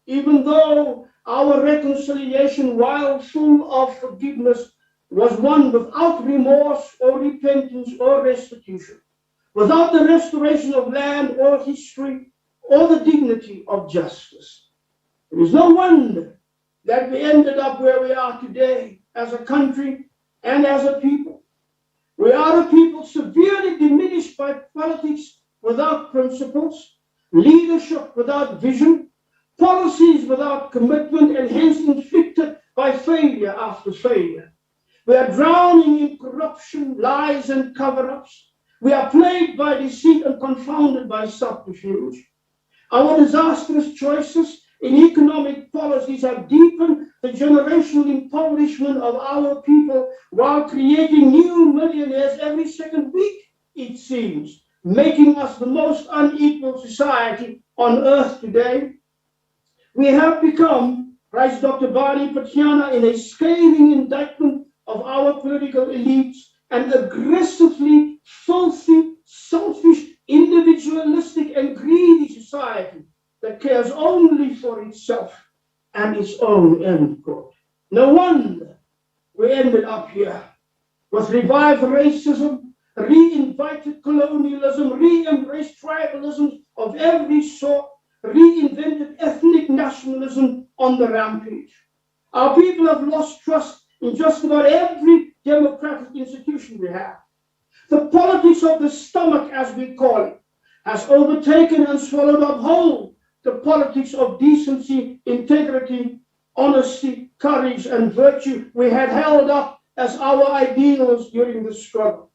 Even though our reconciliation, while full of forgiveness, was one without remorse or repentance or restitution, without the restoration of land or history or the dignity of justice. It is no wonder that we ended up where we are today as a country and as a people. We are a people severely diminished by politics without principles, leadership without vision, policies without commitment, and hence inflicted by failure after failure. We are drowning in corruption, lies, and cover-ups. We are plagued by deceit and confounded by subterfuge. Our disastrous choices in economic policies have deepened the generational impoverishment of our people while creating new millionaires every second week, it seems, making us the most unequal society on earth today. We have become, writes Dr. Bani Patiana in a scathing indictment of our political elites, an aggressively filthy, selfish, individualistic and greedy society that cares only for itself and its own end quote. No wonder we ended up here with revived racism, re-invited colonialism, re-embraced tribalism of every sort, reinvented ethnic nationalism on the rampage. Our people have lost trust in just about every democratic institution we have. The politics of the stomach, as we call it, has overtaken and swallowed up whole the politics of decency, integrity, honesty, courage, and virtue we had held up as our ideals during the struggle.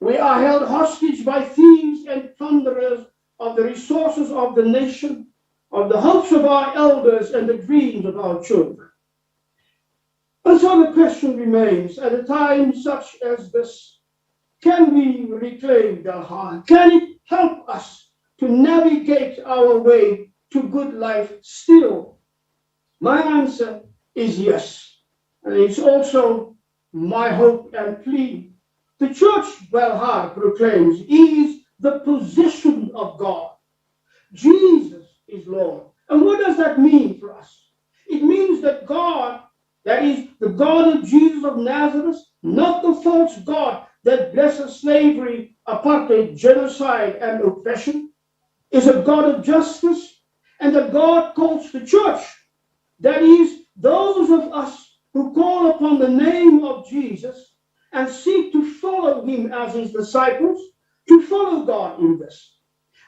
We are held hostage by thieves and plunderers of the resources of the nation, of the hopes of our elders and the dreams of our children. And so the question remains, at a time such as this, can we reclaim Belhar? Can it help us to navigate our way to good life still? My answer is yes. And it's also my hope and plea. The church, Belhar proclaims, is the position of God. Jesus is Lord. And what does that mean for us? It means that God, that is the God of Jesus of Nazareth, not the false God that blesses slavery, apartheid, genocide, and oppression, is a God of justice, and that God calls the church, that is, those of us who call upon the name of Jesus and seek to follow him as his disciples, to follow God in this.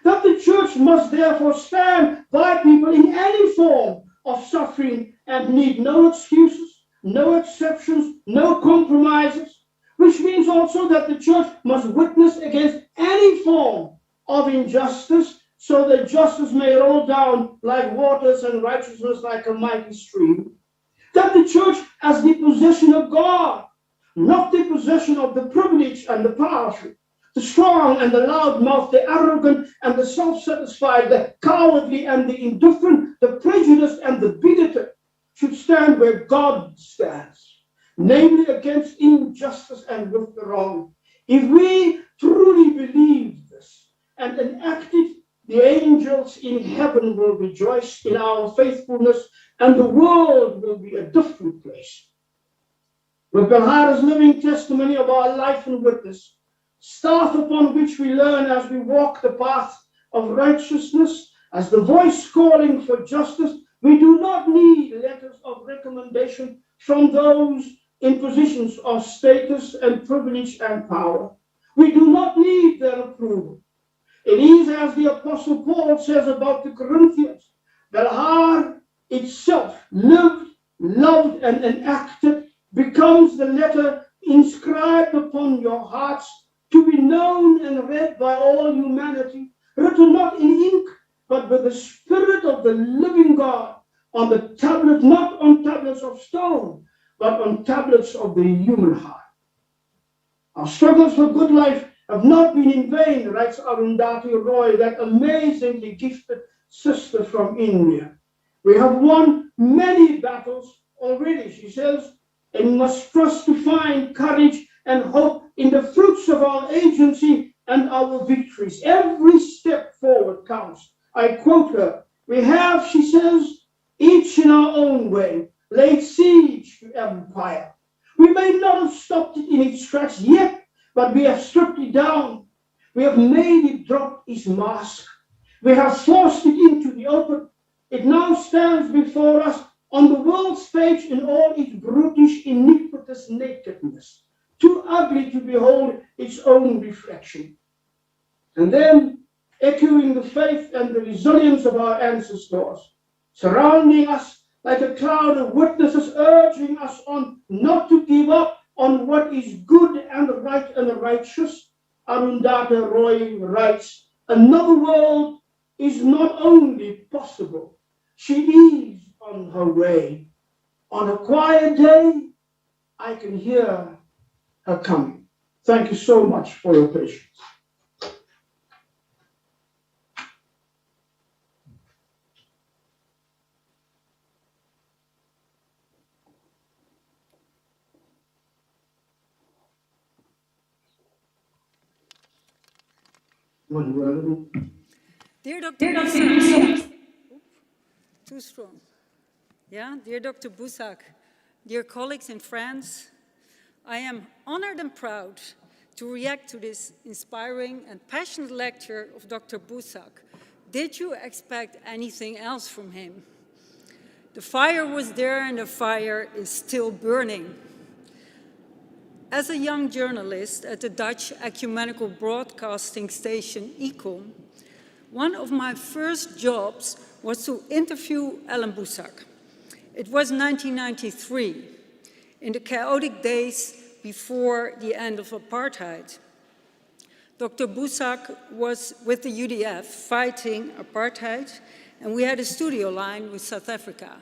That the church must therefore stand by people in any form of suffering and need no excuses, no exceptions, no compromises, which means also that the church must witness against any form of injustice so that justice may roll down like waters and righteousness like a mighty stream. That the church as the possession of God, not the possession of the privileged and the powerful, the strong and the loudmouth, the arrogant and the self-satisfied, the cowardly and the indifferent, the prejudiced and the bigoted, should stand where God stands, namely against injustice and with the wrong. If we truly believe this and enact it, the angels in heaven will rejoice in our faithfulness and the world will be a different place. With Belhar's living testimony of our life and witness, staff upon which we learn as we walk the path of righteousness, as the voice calling for justice, we do not need letters of recommendation from those in positions of status and privilege and power. We do not need their approval. It is as the Apostle Paul says about the Corinthians, Belhar itself lived, loved, and enacted becomes the letter inscribed upon your hearts to be known and read by all humanity, written not in ink, but with the Spirit of the living God on the tablet, not on tablets of stone, but on tablets of the human heart. Our struggles for good life have not been in vain, writes Arundhati Roy, that amazingly gifted sister from India. We have won many battles already, she says, and must trust to find courage and hope in the fruits of our agency and our victories. Every step forward counts. I quote her, we have, she says, each in our own way, laid siege to empire. We may not have stopped it in its tracks yet, but we have stripped it down. We have made it drop its mask. We have forced it into the open. It now stands before us on the world stage in all its brutish, iniquitous nakedness, too ugly to behold its own reflection. And then, echoing the faith and the resilience of our ancestors, surrounding us like a cloud of witnesses, urging us on not to give up on what is good and right and righteous, Arundhati Roy writes, another world is not only possible, she is on her way. On a quiet day, I can hear her coming. Thank you so much for your patience. Dear Dr. Busak, too strong. Yeah, dear Dr. Busak, dear colleagues and friends, I am honored and proud to react to this inspiring and passionate lecture of Dr. Busak. Did you expect anything else from him? The fire was there and the fire is still burning. As a young journalist at the Dutch ecumenical broadcasting station Ecom, one of my first jobs was to interview Alan Busak. It was 1993, in the chaotic days before the end of apartheid. Dr. Busak was with the UDF fighting apartheid, and we had a studio line with South Africa.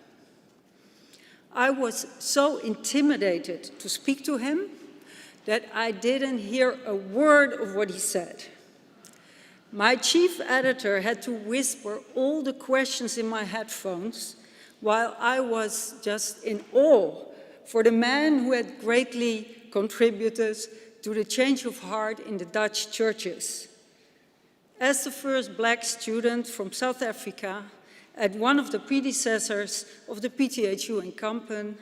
I was so intimidated to speak to him that I didn't hear a word of what he said. My chief editor had to whisper all the questions in my headphones while I was just in awe for the man who had greatly contributed to the change of heart in the Dutch churches. As the first black student from South Africa at one of the predecessors of the PTHU in Kampen,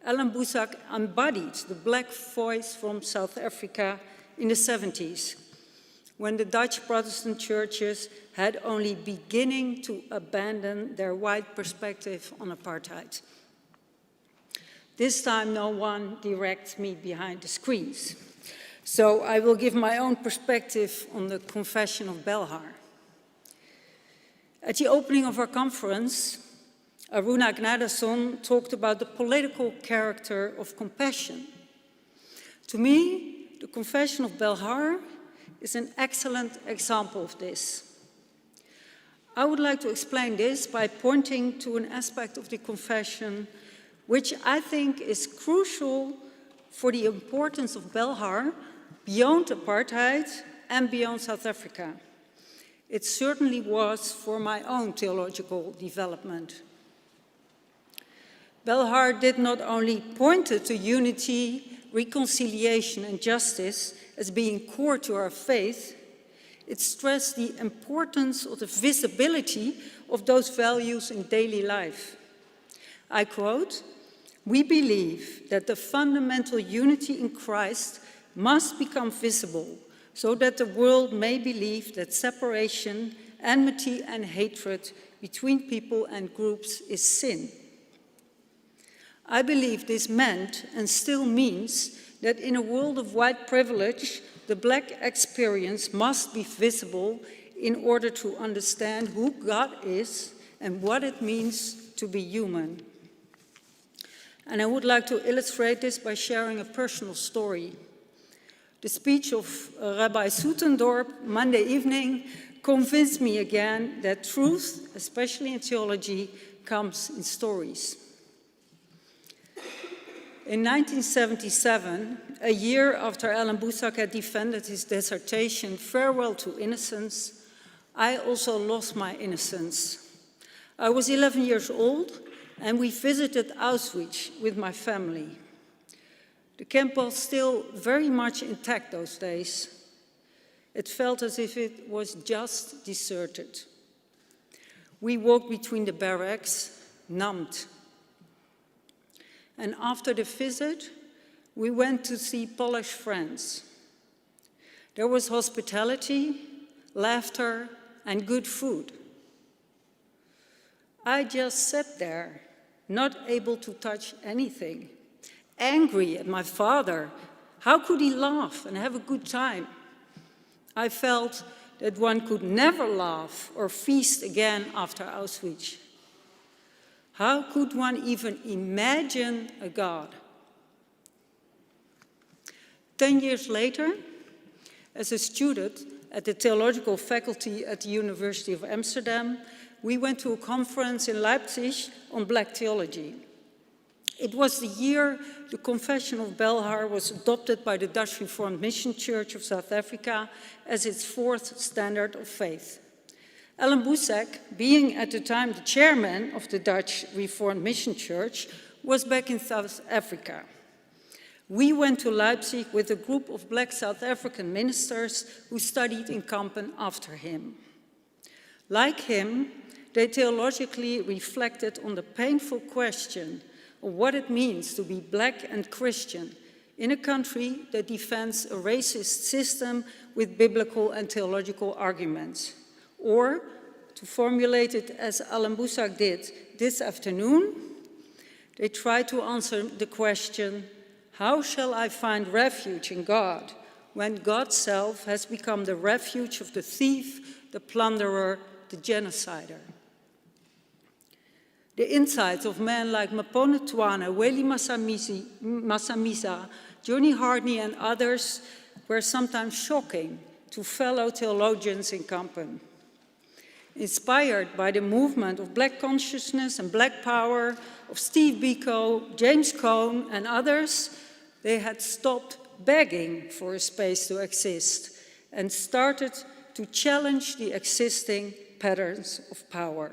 Alan Busak embodied the black voice from South Africa in the 70s, when the Dutch Protestant churches had only beginning to abandon their white perspective on apartheid. This time no one directs me behind the screens, so I will give my own perspective on the Confession of Belhar. At the opening of our conference, Aruna Gnadason talked about the political character of compassion. To me, the Confession of Belhar is an excellent example of this. I would like to explain this by pointing to an aspect of the confession which I think is crucial for the importance of Belhar beyond apartheid and beyond South Africa. It certainly was for my own theological development. Belhar did not only point to unity, reconciliation, and justice as being core to our faith, it stressed the importance of the visibility of those values in daily life. I quote, "We believe that the fundamental unity in Christ must become visible so that the world may believe that separation, enmity, and hatred between people and groups is sin." I believe this meant and still means that in a world of white privilege, the black experience must be visible in order to understand who God is and what it means to be human. And I would like to illustrate this by sharing a personal story. The speech of Rabbi Soetendorp Monday evening convinced me again that truth, especially in theology, comes in stories. In 1977, a year after Alan Busak had defended his dissertation, Farewell to Innocence, I also lost my innocence. I was 11 years old, and we visited Auschwitz with my family. The camp was still very much intact those days. It felt as if it was just deserted. We walked between the barracks, numbed. And after the visit, we went to see Polish friends. There was hospitality, laughter, and good food. I just sat there, not able to touch anything, angry at my father. How could he laugh and have a good time? I felt that one could never laugh or feast again after Auschwitz. How could one even imagine a God? 10 years later, as a student at the theological faculty at the University of Amsterdam, we went to a conference in Leipzig on black theology. It was the year the Confession of Belhar was adopted by the Dutch Reformed Mission Church of South Africa as its fourth standard of faith. Alan Busak, being at the time the chairman of the Dutch Reformed Mission Church, was back in South Africa. we went to Leipzig with a group of black South African ministers who studied in Kampen after him. Like him, they theologically reflected on the painful question of what it means to be black and Christian in a country that defends a racist system with biblical and theological arguments. Or, to formulate it as Alan Boesak did this afternoon, they tried to answer the question, how shall I find refuge in God when God's self has become the refuge of the thief, the plunderer, the genocider? The insights of men like Mapone Twana, Weli Masamisa, Johnny Hardney and others were sometimes shocking to fellow theologians in Kampen. Inspired by the movement of black consciousness and black power of Steve Biko, James Cone and others, they had stopped begging for a space to exist and started to challenge the existing patterns of power.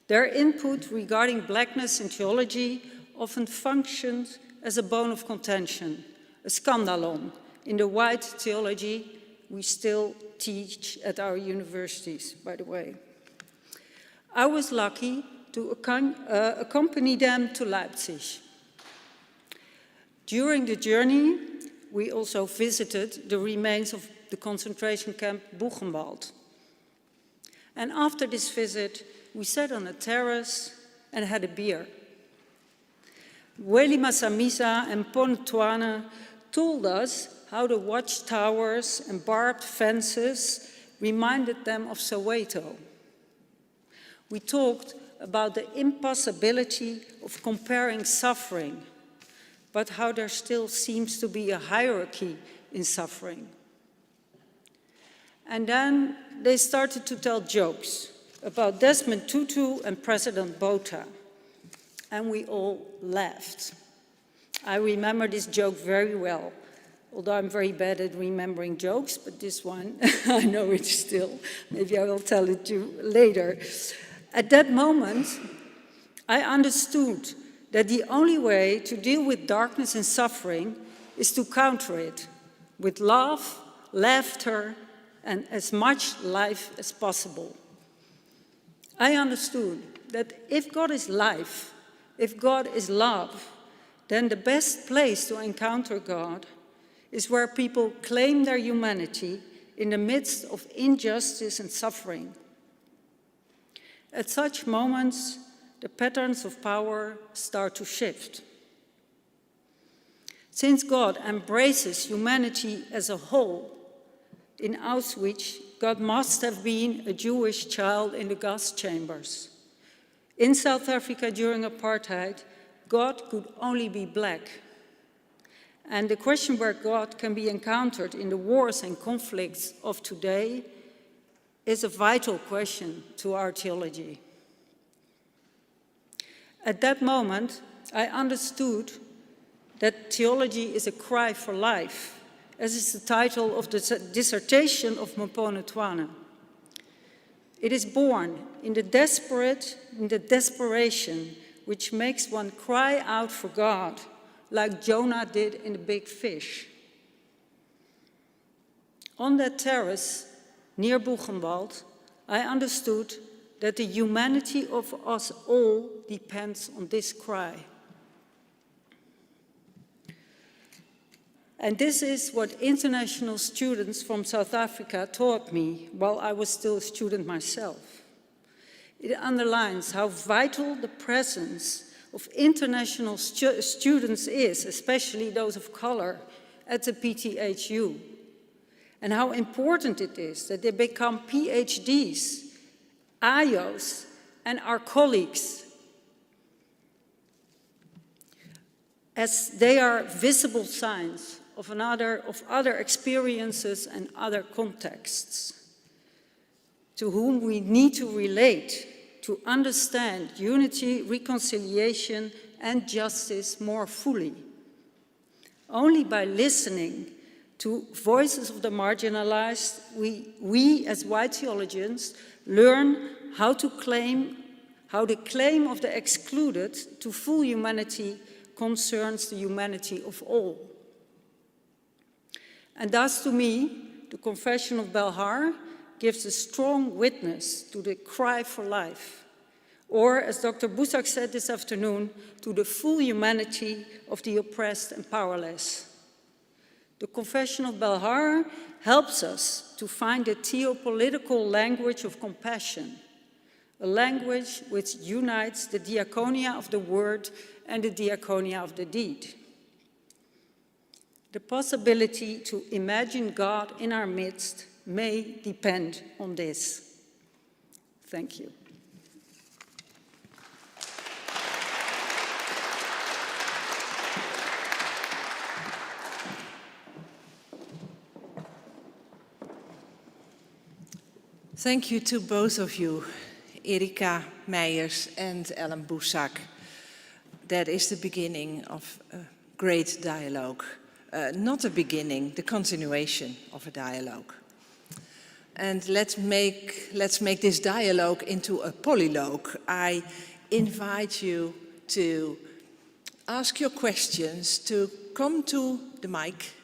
Their input regarding blackness in theology often functioned as a bone of contention, a scandalon in the white theology we still teach at our universities, by the way. I was lucky to accompany them to Leipzig. During the journey, we also visited the remains of the concentration camp Buchenwald. And after this visit, we sat on a terrace and had a beer. Weli Masamisa and Pon Twana told us how the watchtowers and barbed fences reminded them of Soweto. We talked about the impossibility of comparing suffering, but how there still seems to be a hierarchy in suffering. And then they started to tell jokes about Desmond Tutu and President Botha, and we all laughed. I remember this joke very well, although I'm very bad at remembering jokes, but this one, I know it still. Maybe I will tell it to you later. At that moment, I understood that the only way to deal with darkness and suffering is to counter it with love, laughter, and as much life as possible. I understood that if God is life, if God is love, then the best place to encounter God is where people claim their humanity in the midst of injustice and suffering. At such moments, the patterns of power start to shift. Since God embraces humanity as a whole, in Auschwitz, God must have been a Jewish child in the gas chambers. In South Africa during apartheid, God could only be black. And the question where God can be encountered in the wars and conflicts of today is a vital question to our theology. At that moment, I understood that theology is a cry for life, as is the title of the dissertation of Mapone Twana. It is born in the desperation which makes one cry out for God, like Jonah did in the big fish. On that terrace near Buchenwald, I understood that the humanity of us all depends on this cry. And this is what international students from South Africa taught me while I was still a student myself. It underlines how vital the presence of international students is, especially those of color, at the PTHU, and how important it is that they become PhDs, AYOs, and our colleagues, as they are visible signs of other experiences and other contexts, to whom we need to relate to understand unity, reconciliation, and justice more fully. Only by listening to voices of the marginalized, we as white theologians learn how the claim of the excluded to full humanity concerns the humanity of all. And thus, to me, the Confession of Belhar gives a strong witness to the cry for life, or, as Dr. Busak said this afternoon, to the full humanity of the oppressed and powerless. The Confession of Belhar helps us to find the theopolitical language of compassion, a language which unites the diaconia of the word and the diaconia of the deed. The possibility to imagine God in our midst may depend on this. Thank you. Thank you to both of you, Erika Meijers and Ellen Busak. That is the beginning of a great dialogue. Not a beginning, the continuation of a dialogue. And let's make this dialogue into a polylogue. I invite you to ask your questions, to come to the mic,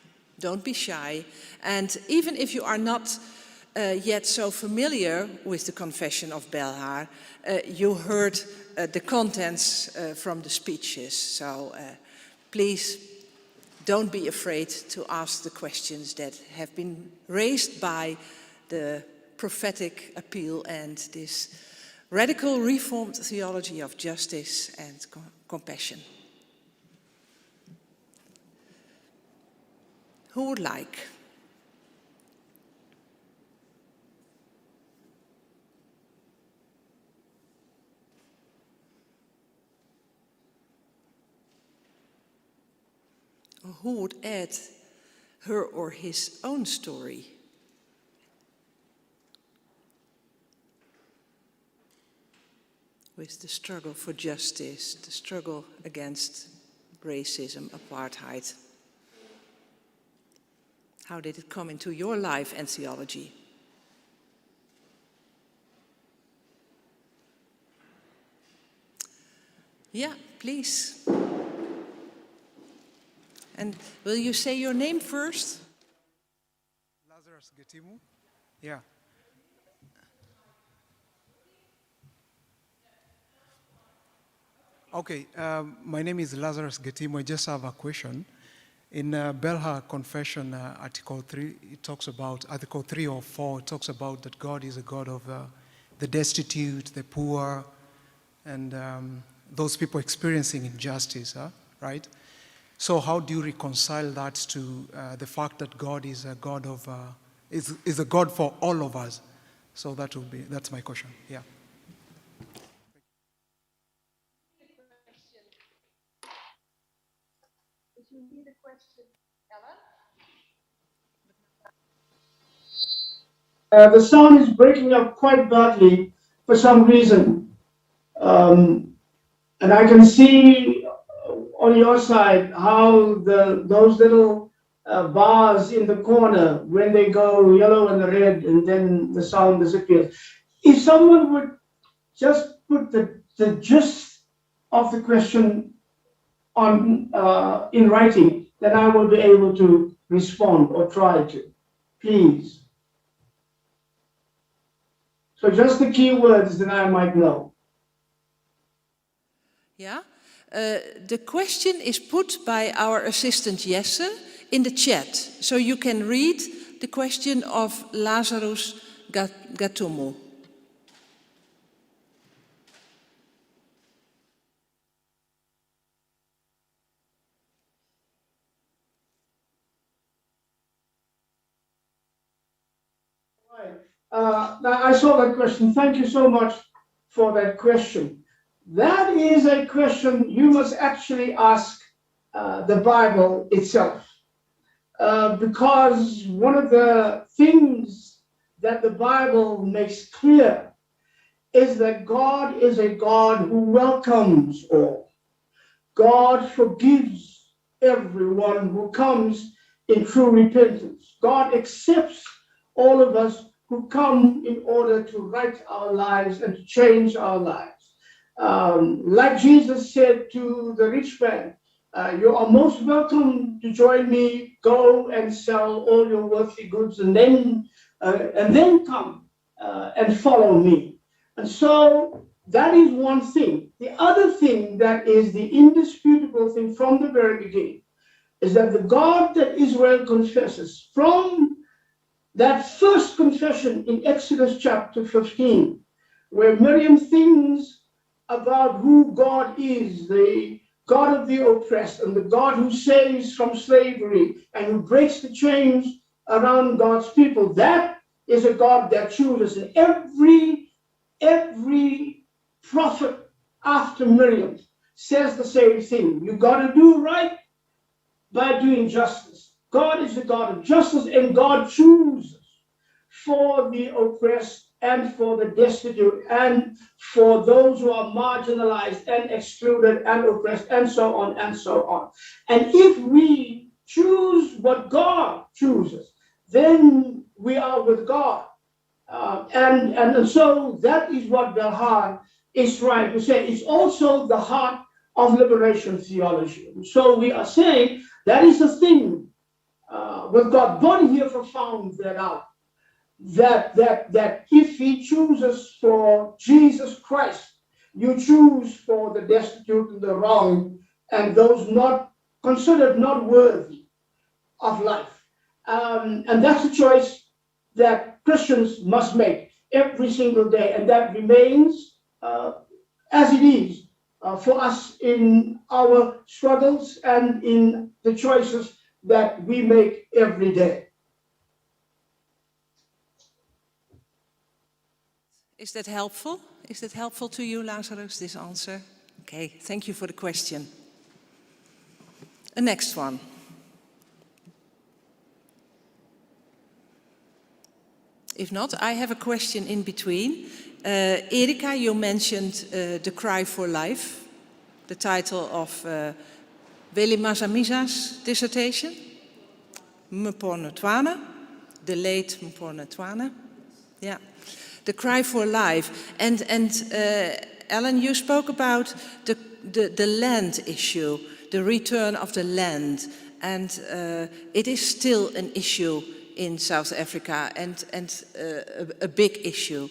don't be shy. And even if you are not yet so familiar with the Confession of Belhar, you heard the contents from the speeches. So please don't be afraid to ask the questions that have been raised by the prophetic appeal and this radical reformed theology of justice and compassion. Who would like? Or who would add her or his own story? With the struggle for justice, the struggle against racism, apartheid. How did it come into your life and theology? Yeah, please. And will you say your name first? Lazarus Getimu. Yeah. Okay, my name is Lazarus Getimu. I just have a question. In Belhar Confession, Article 3, it talks about, Article 3 or 4, it talks about that God is a God of the destitute, the poor, and those people experiencing injustice, right? So how do you reconcile that to the fact that God is a God of, is a God for all of us? So that's my question, yeah. Did you hear the question, Ellen? The sound is breaking up quite badly for some reason. And I can see on your side how those little bars in the corner, when they go yellow and red, and then the sound disappears. If someone would just put the gist of the question on in writing, then I will be able to respond or try to, please. So just the key words that I might know. Yeah. The question is put by our assistant Jesse in the chat, so you can read the question of Lazarus Gatumu. I saw that question. Thank you so much for that question. That is a question you must actually ask the Bible itself. Because one of the things that the Bible makes clear is that God is a God who welcomes all. God forgives everyone who comes in true repentance. God accepts all of us who come in order to right our lives and to change our lives. Like Jesus said to the rich man, You are most welcome to join me. Go and sell all your worldly goods, and then come and follow me. And so that is one thing. The other thing that is the indisputable thing from the very beginning is that the God that Israel confesses, from that first confession in Exodus chapter 15, where Miriam thinks about who God is, the God of the oppressed and the God who saves from slavery and who breaks the chains around God's people. That is a God that chooses. And every prophet after Miriam says the same thing. You got to do right by doing justice. God is the God of justice, and God chooses for the oppressed and for the destitute and for those who are marginalized and excluded and oppressed and so on and so on. And if we choose what God chooses, then we are with God. And so that is what Belhar is trying to say. It's also the heart of liberation theology. So we are saying that is the thing with God. Bonhoeffer found that out. That if he chooses for Jesus Christ, you choose for the destitute and the wrong and those not considered not worthy of life. And that's a choice that Christians must make every single day, and that remains as it is for us in our struggles and in the choices that we make every day. Is that helpful? Is that helpful to you, Lazarus, this answer? Okay, thank you for the question. The next one. If not, I have a question in between. Erika, you mentioned The Cry for Life, the title of Weli Mazamiza's dissertation, Mpona Twana, the late Mpona Twana. Yeah. The Cry for Life. And Ellen, you spoke about the land issue, the return of the land. And it is still an issue in South Africa and a big issue.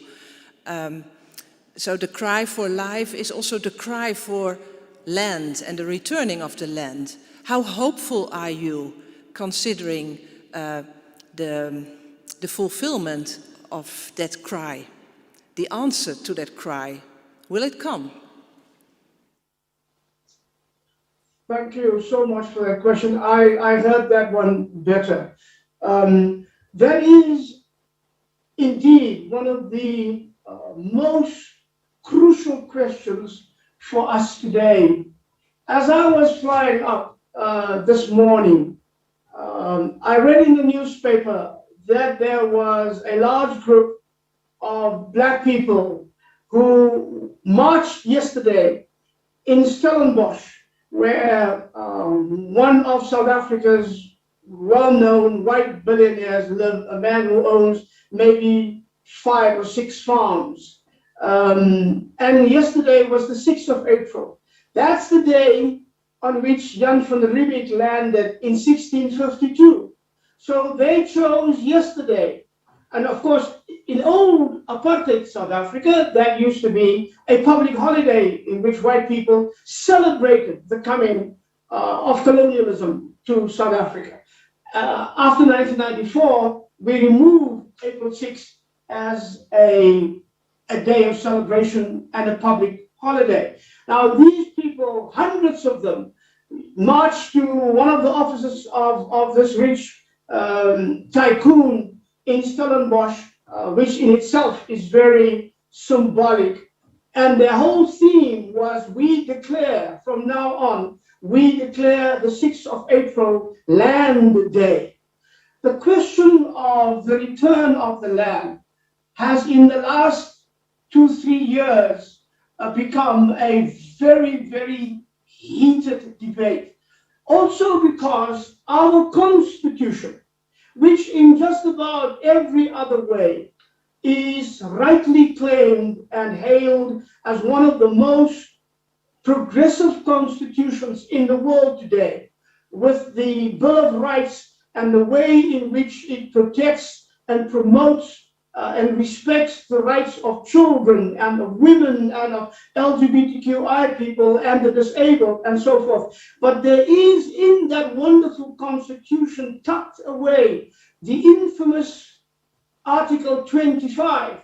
So the cry for life is also the cry for land and the returning of the land. How hopeful are you considering the fulfillment of that cry, the answer to that cry? Will it come? Thank you so much for that question. I heard that one better. That is indeed one of the most crucial questions for us today. As I was flying up this morning, I read in the newspaper that there was a large group of Black people who marched yesterday in Stellenbosch, where one of South Africa's well-known white billionaires live, a man who owns maybe 5 or 6 farms. And yesterday was the 6th of April. That's the day on which Jan van Riebeeck landed in 1652. So they chose yesterday. And of course, in old apartheid South Africa, that used to be a public holiday in which white people celebrated the coming of colonialism to South Africa. After 1994, we removed April 6th as a day of celebration and a public holiday. Now, these people, hundreds of them, marched to one of the offices of this rich tycoon in Stellenbosch, which in itself is very symbolic. And their whole theme was, we declare from now on, we declare the 6th of April Land Day. The question of the return of the land has in the last 2-3 years become a very, very heated debate. Also because our constitution, which in just about every other way is rightly claimed and hailed as one of the most progressive constitutions in the world today, with the Bill of Rights and the way in which it protects and promotes and respects the rights of children and of women and of LGBTQI people and the disabled and so forth. But there is in that wonderful constitution tucked away the infamous Article 25,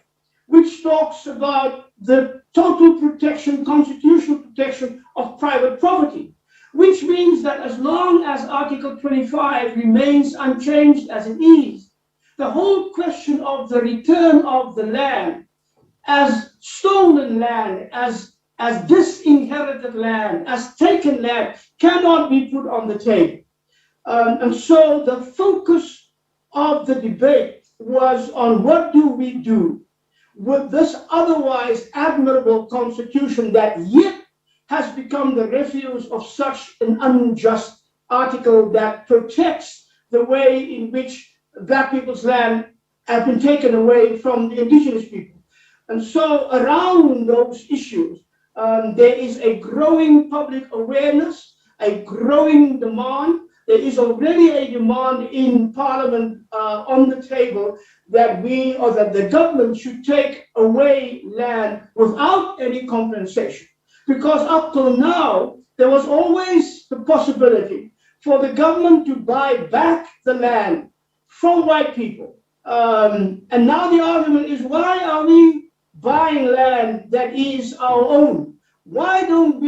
which talks about the total protection, constitutional protection of private property, which means that as long as Article 25 remains unchanged as it is, the whole question of the return of the land as stolen land, as disinherited land, as taken land, cannot be put on the table. And so the focus of the debate was on what do we do with this otherwise admirable constitution that yet has become the refuge of such an unjust article that protects the way in which Black people's land have been taken away from the indigenous people. And so around those issues, there is a growing public awareness, a growing demand. There is already a demand in Parliament on the table that we, or that the government should take away land without any compensation. Because up till now, there was always the possibility for the government to buy back the land from white people. And now the argument is, why are we buying land that is our own? Why aren't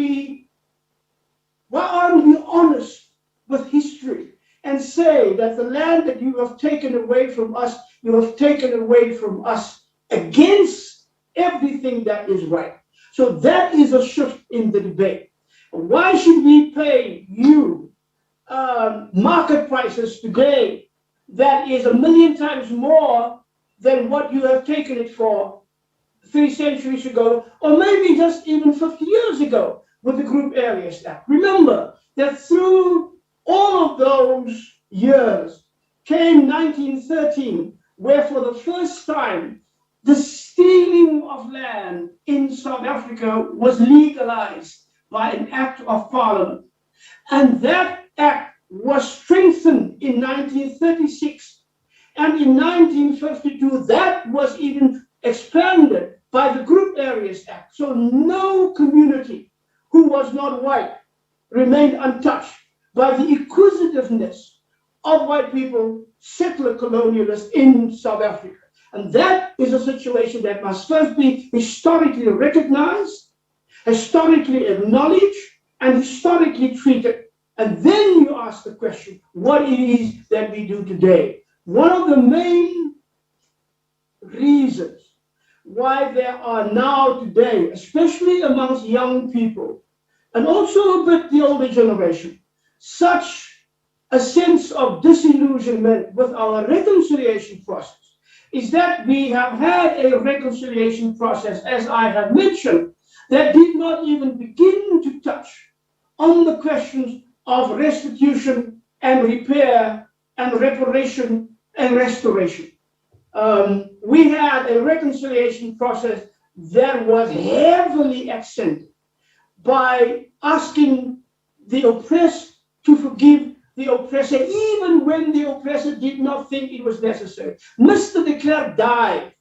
we honest with history and say that the land that you have taken away from us, you have taken away from us against everything that is right? So that is a shift in the debate. Why should we pay you market prices today that is 1,000,000 times more than what you have taken it for 3 centuries ago, or maybe just even 50 years ago with the Group Areas Act? Remember that through all of those years came 1913, where for the first time the stealing of land in South Africa was legalized by an act of Parliament. And that act was strengthened in 1936. And in 1952, that was even expanded by the Group Areas Act. So no community who was not white remained untouched by the acquisitiveness of white people, settler colonialists in South Africa. And that is a situation that must first be historically recognized, historically acknowledged, and historically treated. And then you ask the question, what it is that we do today. One of the main reasons why there are now today, especially amongst young people, and also a bit the older generation, such a sense of disillusionment with our reconciliation process, is that we have had a reconciliation process, as I have mentioned, that did not even begin to touch on the questions of restitution and repair and reparation and restoration. We had a reconciliation process that was heavily accented by asking the oppressed to forgive the oppressor, even when the oppressor did not think it was necessary. Mr. de Klerk died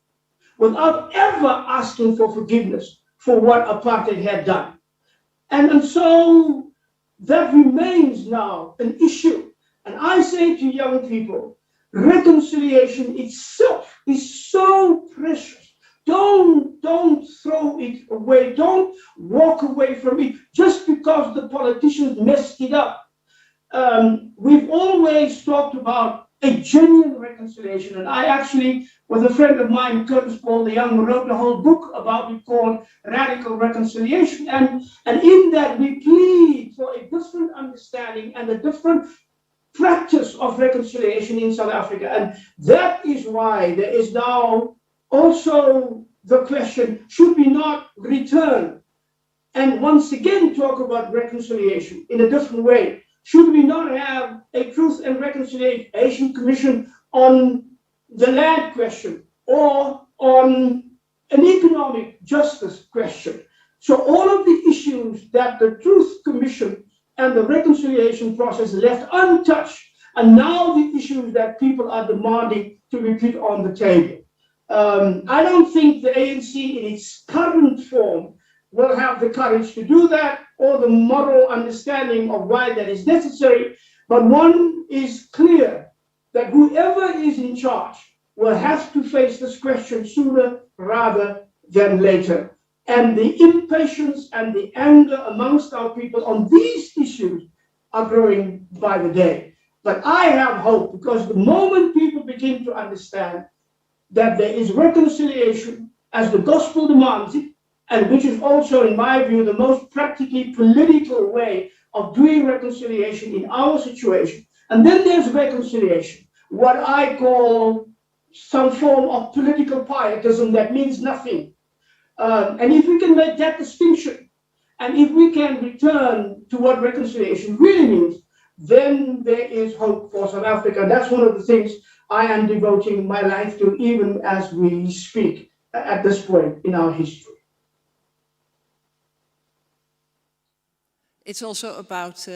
without ever asking for forgiveness for what apartheid had done. And so that remains now an issue. And I say to young people, reconciliation itself is so precious. Don't throw it away. Don't walk away from it just because the politicians messed it up. We've always talked about a genuine reconciliation. And I actually, with a friend of mine, Curtis Paul the Young, wrote a whole book about it called Radical Reconciliation. And in that we plead for a different understanding and a different practice of reconciliation in South Africa. And that is why there is now also the question, should we not return and once again talk about reconciliation in a different way? Should we not have a Truth and Reconciliation Commission on the land question or on an economic justice question, So all of the issues that the Truth Commission and the reconciliation process left untouched are now the issues that people are demanding to be put on the table. I don't think the ANC in its current form will have the courage to do that or the moral understanding of why that is necessary. But one is clear that whoever is in charge will have to face this question sooner rather than later. And the impatience and the anger amongst our people on these issues are growing by the day. But I have hope, because the moment people begin to understand that there is reconciliation as the gospel demands it, and which is also, in my view, the most practically political way of doing reconciliation in our situation. And then there's reconciliation, what I call some form of political pietism that means nothing. And if we can make that distinction, and if we can return to what reconciliation really means, then there is hope for South Africa. That's one of the things I am devoting my life to, even as we speak at this point in our history. It's also about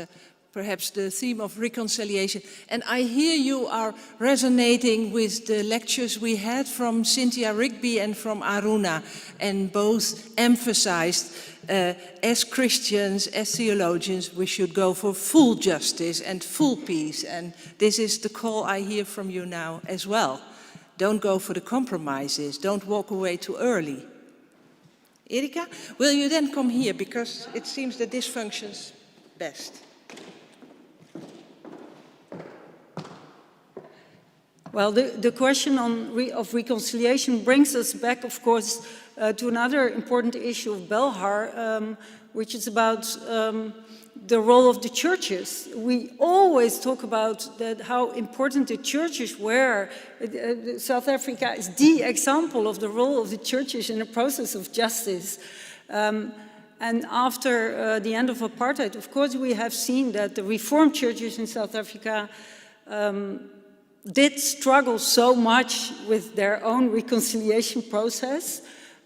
perhaps the theme of reconciliation. And I hear you are resonating with the lectures we had from Cynthia Rigby and from Aruna, and both emphasized as Christians, as theologians, we should go for full justice and full peace. And this is the call I hear from you now as well. Don't go for the compromises. Don't walk away too early. Erika, will you then come here, because it seems that this functions best. Well, the question of reconciliation brings us back, of course, to another important issue of Belhar, which is about the role of the churches. We always talk about how important the churches were. South Africa is the example of the role of the churches in the process of justice. And after the end of apartheid, of course, we have seen that the Reformed churches in South Africa did struggle so much with their own reconciliation process,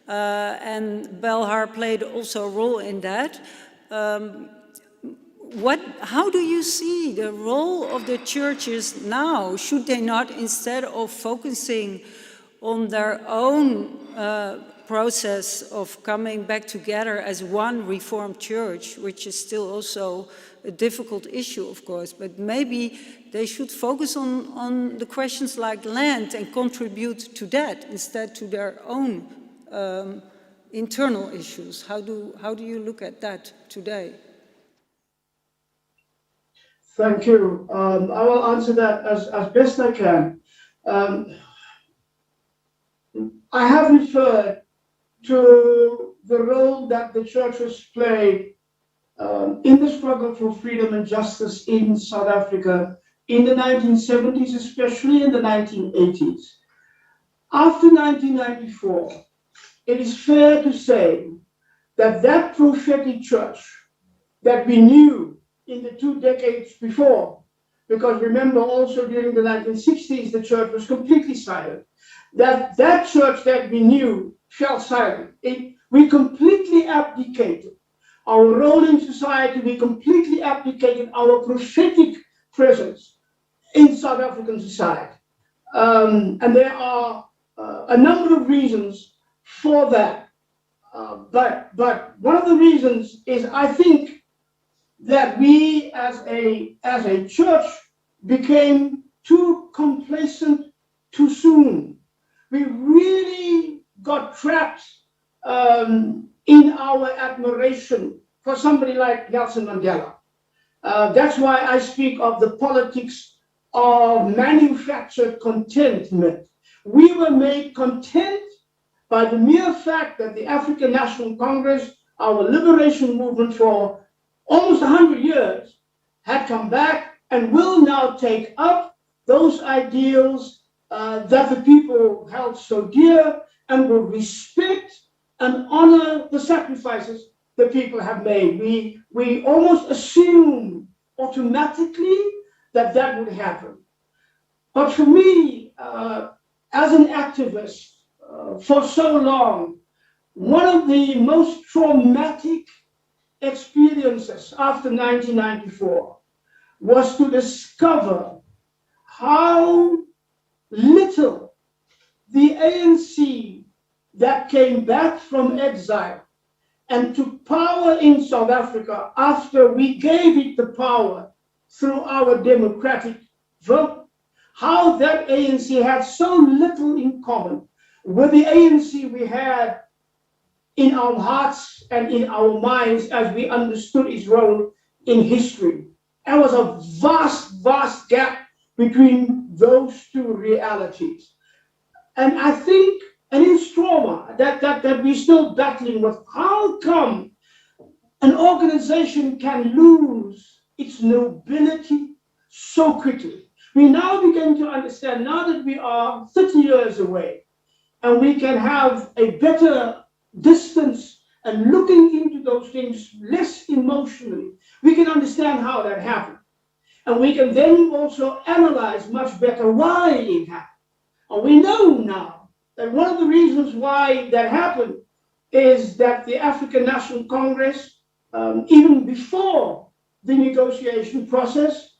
and Belhar played also a role in that. How do you see the role of the churches now? Should they not, instead of focusing on their own process of coming back together as one Reformed church, which is still also a difficult issue, of course, but maybe they should focus on the questions like land and contribute to that instead to their own internal issues? How do you look at that today? Thank you. I will answer that as best I can. I have referred to the role that the churches played in the struggle for freedom and justice in South Africa in the 1970s, especially in the 1980s. After 1994, it is fair to say that that prophetic church that we knew in the 2 decades before, because remember also during the 1960s, the church was completely silent, that church that we knew fell silent. We completely abdicated our role in society. We completely abdicated our prophetic presence in South African society. And there are a number of reasons for that. But one of the reasons is, I think, that we as a church became too complacent too soon. We really got trapped in our admiration for somebody like Nelson Mandela. That's why I speak of the politics of manufactured contentment. We were made content by the mere fact that the African National Congress, our liberation movement for almost 100 years, had come back and will now take up those ideals that the people held so dear, and will respect and honor the sacrifices the people have made. We almost assume automatically that would happen. But for me, as an activist for so long, one of the most traumatic experiences after 1994 was to discover how little the ANC that came back from exile and took power in South Africa after we gave it the power through our democratic vote, how that ANC had so little in common with the ANC we had in our hearts and in our minds as we understood its role in history. There was a vast, vast gap between those two realities. And I think, and in Stroma, that we're still battling with, how come an organization can lose its nobility so quickly? We now begin to understand, now that we are 30 years away, and we can have a better distance and looking into those things less emotionally, we can understand how that happened. And we can then also analyze much better why it happened. And we know now that one of the reasons why that happened is that the African National Congress, even before the negotiation process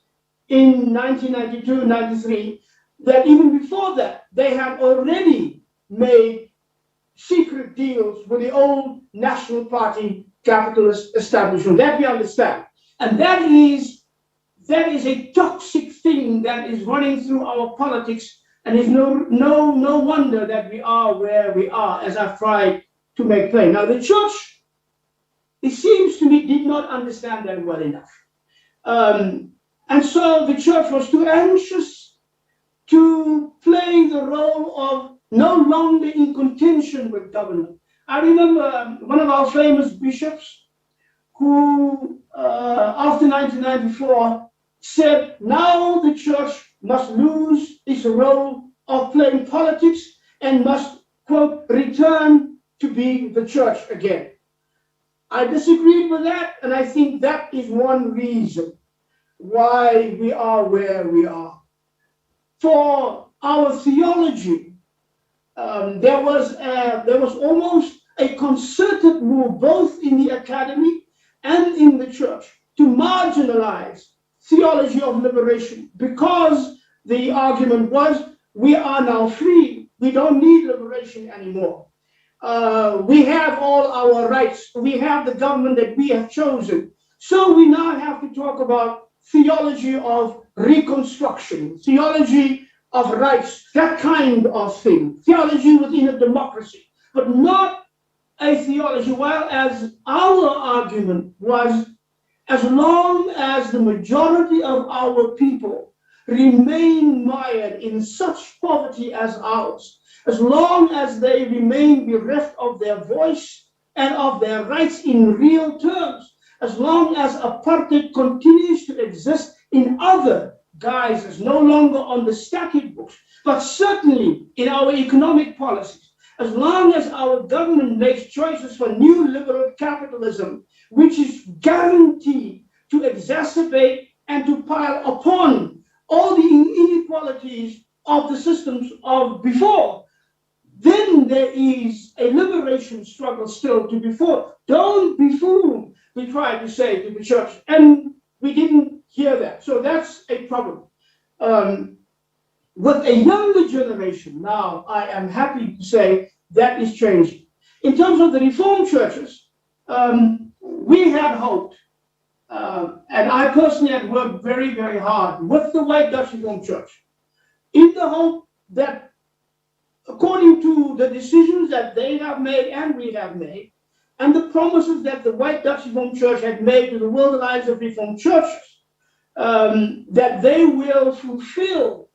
in 1992-93, that even before that, they had already made secret deals with the old National Party capitalist establishment. That we understand. And that is a toxic thing that is running through our politics, and it's no wonder that we are where we are, as I've tried to make plain. Now, the church, it seems to me, did not understand that well enough. And so the church was too anxious to play the role of no longer in contention with government. I remember one of our famous bishops who, after 1994, said, now the church must lose its role of playing politics and must, quote, return to be the church again. I disagreed with that, and I think that is one reason why we are where we are. For our theology, there was almost a concerted move, both in the academy and in the church, to marginalize theology of liberation, because the argument was, we are now free, we don't need liberation anymore. We have all our rights, we have the government that we have chosen. So we now have to talk about theology of reconstruction, theology of rights, that kind of thing, theology within a democracy, but not a theology, while as our argument was, as long as the majority of our people remain mired in such poverty as ours, as long as they remain bereft of their voice and of their rights in real terms, as long as apartheid continues to exist in other guises, no longer on the statute books, but certainly in our economic policies, as long as our government makes choices for new liberal capitalism, which is guaranteed to exacerbate and to pile upon all the inequalities of the systems of before, then there is a liberation struggle still to be fought. Don't be fooled, we tried to say to the church, and we didn't hear that. So that's a problem. With a younger generation, now I am happy to say that is changing. In terms of the Reformed churches, we had hoped, and I personally had worked very, very hard with the White Dutch Reformed Church, in the hope that according to the decisions that they have made and we have made, and the promises that the White Dutch Reformed Church had made to the World Alliance of Reformed Churches, that they will fulfill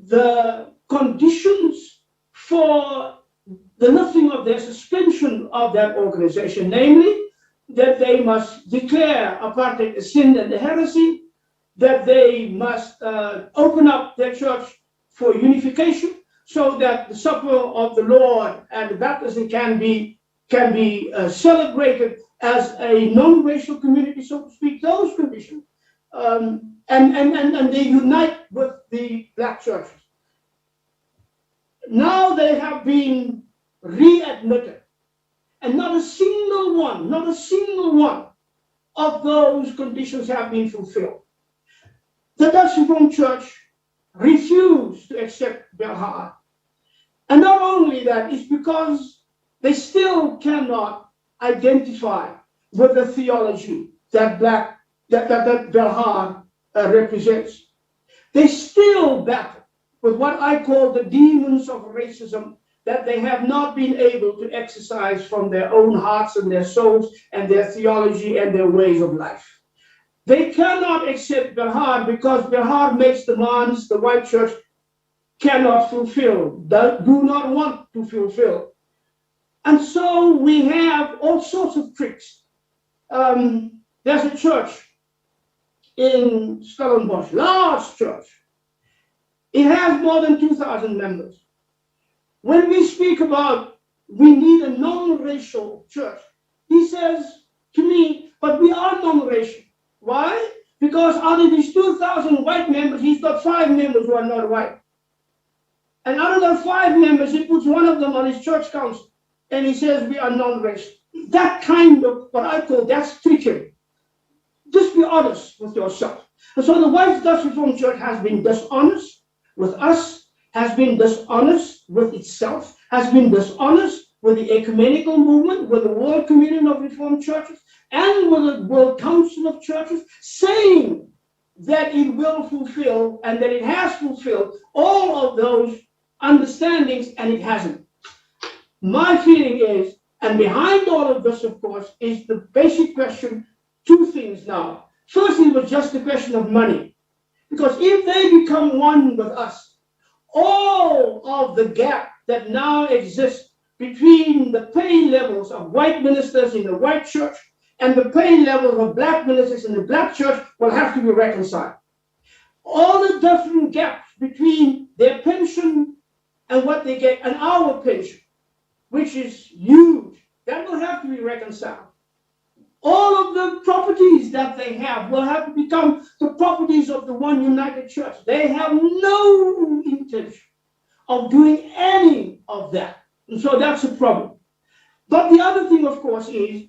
the conditions for the lifting of their suspension of that organization, namely that they must declare apartheid a sin and a heresy, that they must open up their church for unification, so that the supper of the Lord and the baptism can be celebrated as a non-racial community, so to speak, those conditions, and they unite with the black churches. Now they have been readmitted And not a single one of those conditions have been fulfilled. The Dutch Reformed Church refused to accept Belhar. And not only that, it's because they still cannot identify with the theology that Belhar represents. They still battle with what I call the demons of racism that they have not been able to exercise from their own hearts and their souls and their theology and their ways of life. They cannot accept Belhar because Belhar makes demands the white church cannot fulfill, do not want to fulfill. And so we have all sorts of tricks. There's a church in Stellenbosch, large church. It has more than 2,000 members. When we speak about we need a non-racial church, he says to me, but we are non-racial. Why? Because out of these 2,000 white members, he's got 5 members who are not white. And out of those 5 members, he puts one of them on his church council, and he says we are non-racial. That kind of what I call, that's trickery. Just be honest with yourself. And so the White Dutch Reformed Church has been dishonest with us, has been dishonest with itself, has been dishonest with the ecumenical movement, with the World Communion of Reformed Churches, and with the World Council of Churches, saying that it will fulfill and that it has fulfilled all of those understandings, and it hasn't. My feeling is, and behind all of this, of course, is the basic question, 2 things now. First, it was just a question of money. Because if they become one with us, all of the gap that now exists between the pay levels of white ministers in the white church and the pay levels of black ministers in the black church will have to be reconciled. All the different gaps between their pension and what they get and our pension, which is huge, that will have to be reconciled. All of the properties that they have will have to become the properties of the one united church. They have no intention of doing any of that. And so that's a problem. But the other thing, of course, is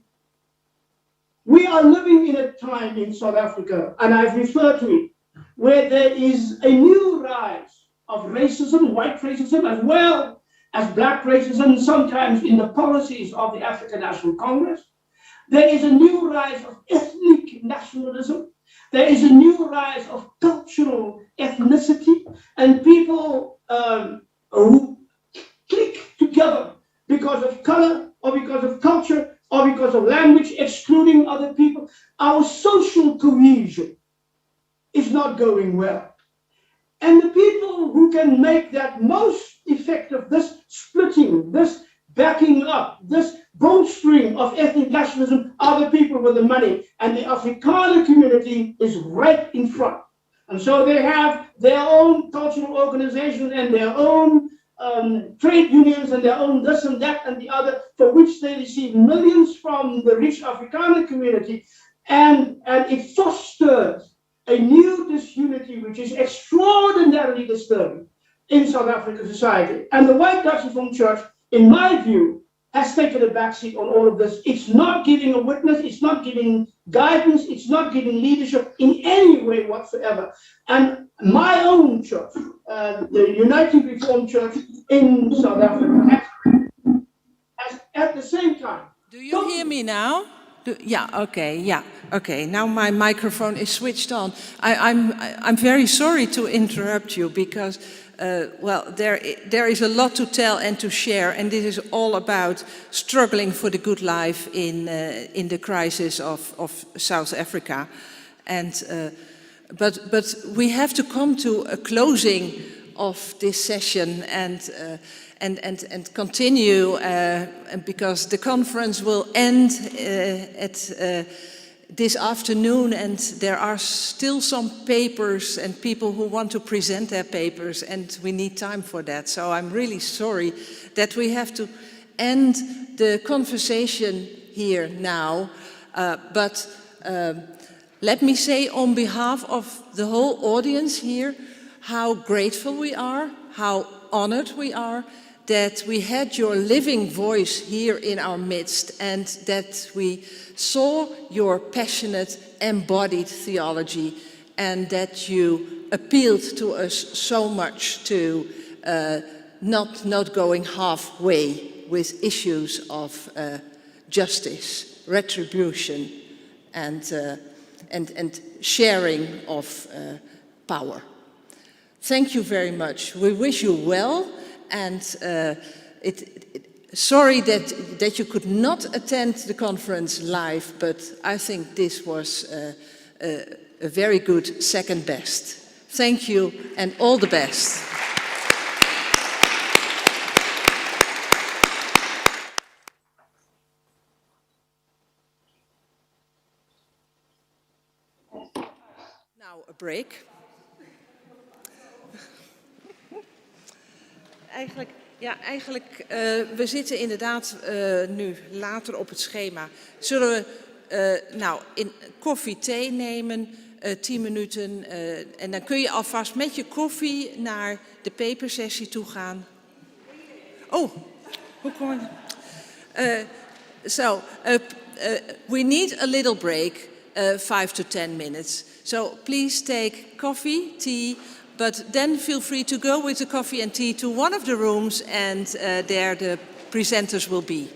we are living in a time in South Africa, and I've referred to it, where there is a new rise of racism, white racism, as well as black racism, sometimes in the policies of the African National Congress. There is a new rise of ethnic nationalism. There is a new rise of cultural ethnicity, and people who click together because of color or because of culture or because of language, excluding other people. Our social cohesion is not going well. And the people who can make that most effective, this splitting, this backing up, this bowstring of ethnic nationalism, are the people with the money. And the Afrikaner community is right in front. And so they have their own cultural organizations and their own trade unions and their own this and that and the other, for which they receive millions from the rich Afrikaner community. And it fosters a new disunity which is extraordinarily disturbing in South African society. And the White Dutch Reformed Church, in my view, has taken a backseat on all of this. It's not giving a witness, it's not giving guidance, it's not giving leadership in any way whatsoever. And my own church, the United Reformed Church in South Africa, has at the same time. Do you hear me now? Okay. Now my microphone is switched on. I'm very sorry to interrupt you because, there is a lot to tell and to share, and this is all about struggling for the good life in the crisis of South Africa, and but we have to come to a closing of this session and continue because the conference will end at this afternoon, and there are still some papers and people who want to present their papers, and we need time for that. So I'm really sorry that we have to end the conversation here now, but let me say on behalf of the whole audience here how grateful we are, how honored we are, that we had your living voice here in our midst and that we saw your passionate, embodied theology and that you appealed to us so much to not going halfway with issues of justice, retribution, and sharing of power. Thank you very much. We wish you well, and sorry that you could not attend the conference live, but I think this was a very good second best. Thank you, and all the best. Now a break. We zitten inderdaad nu later op het schema. Zullen we in koffie, thee nemen, 10 minuten. En dan kun je alvast met je koffie naar de papersessie toe gaan. Oh, hoe kom ik... we need a little break, 5 to 10 minutes. So please take coffee, tea, but then feel free to go with the coffee and tea to one of the rooms and there the presenters will be.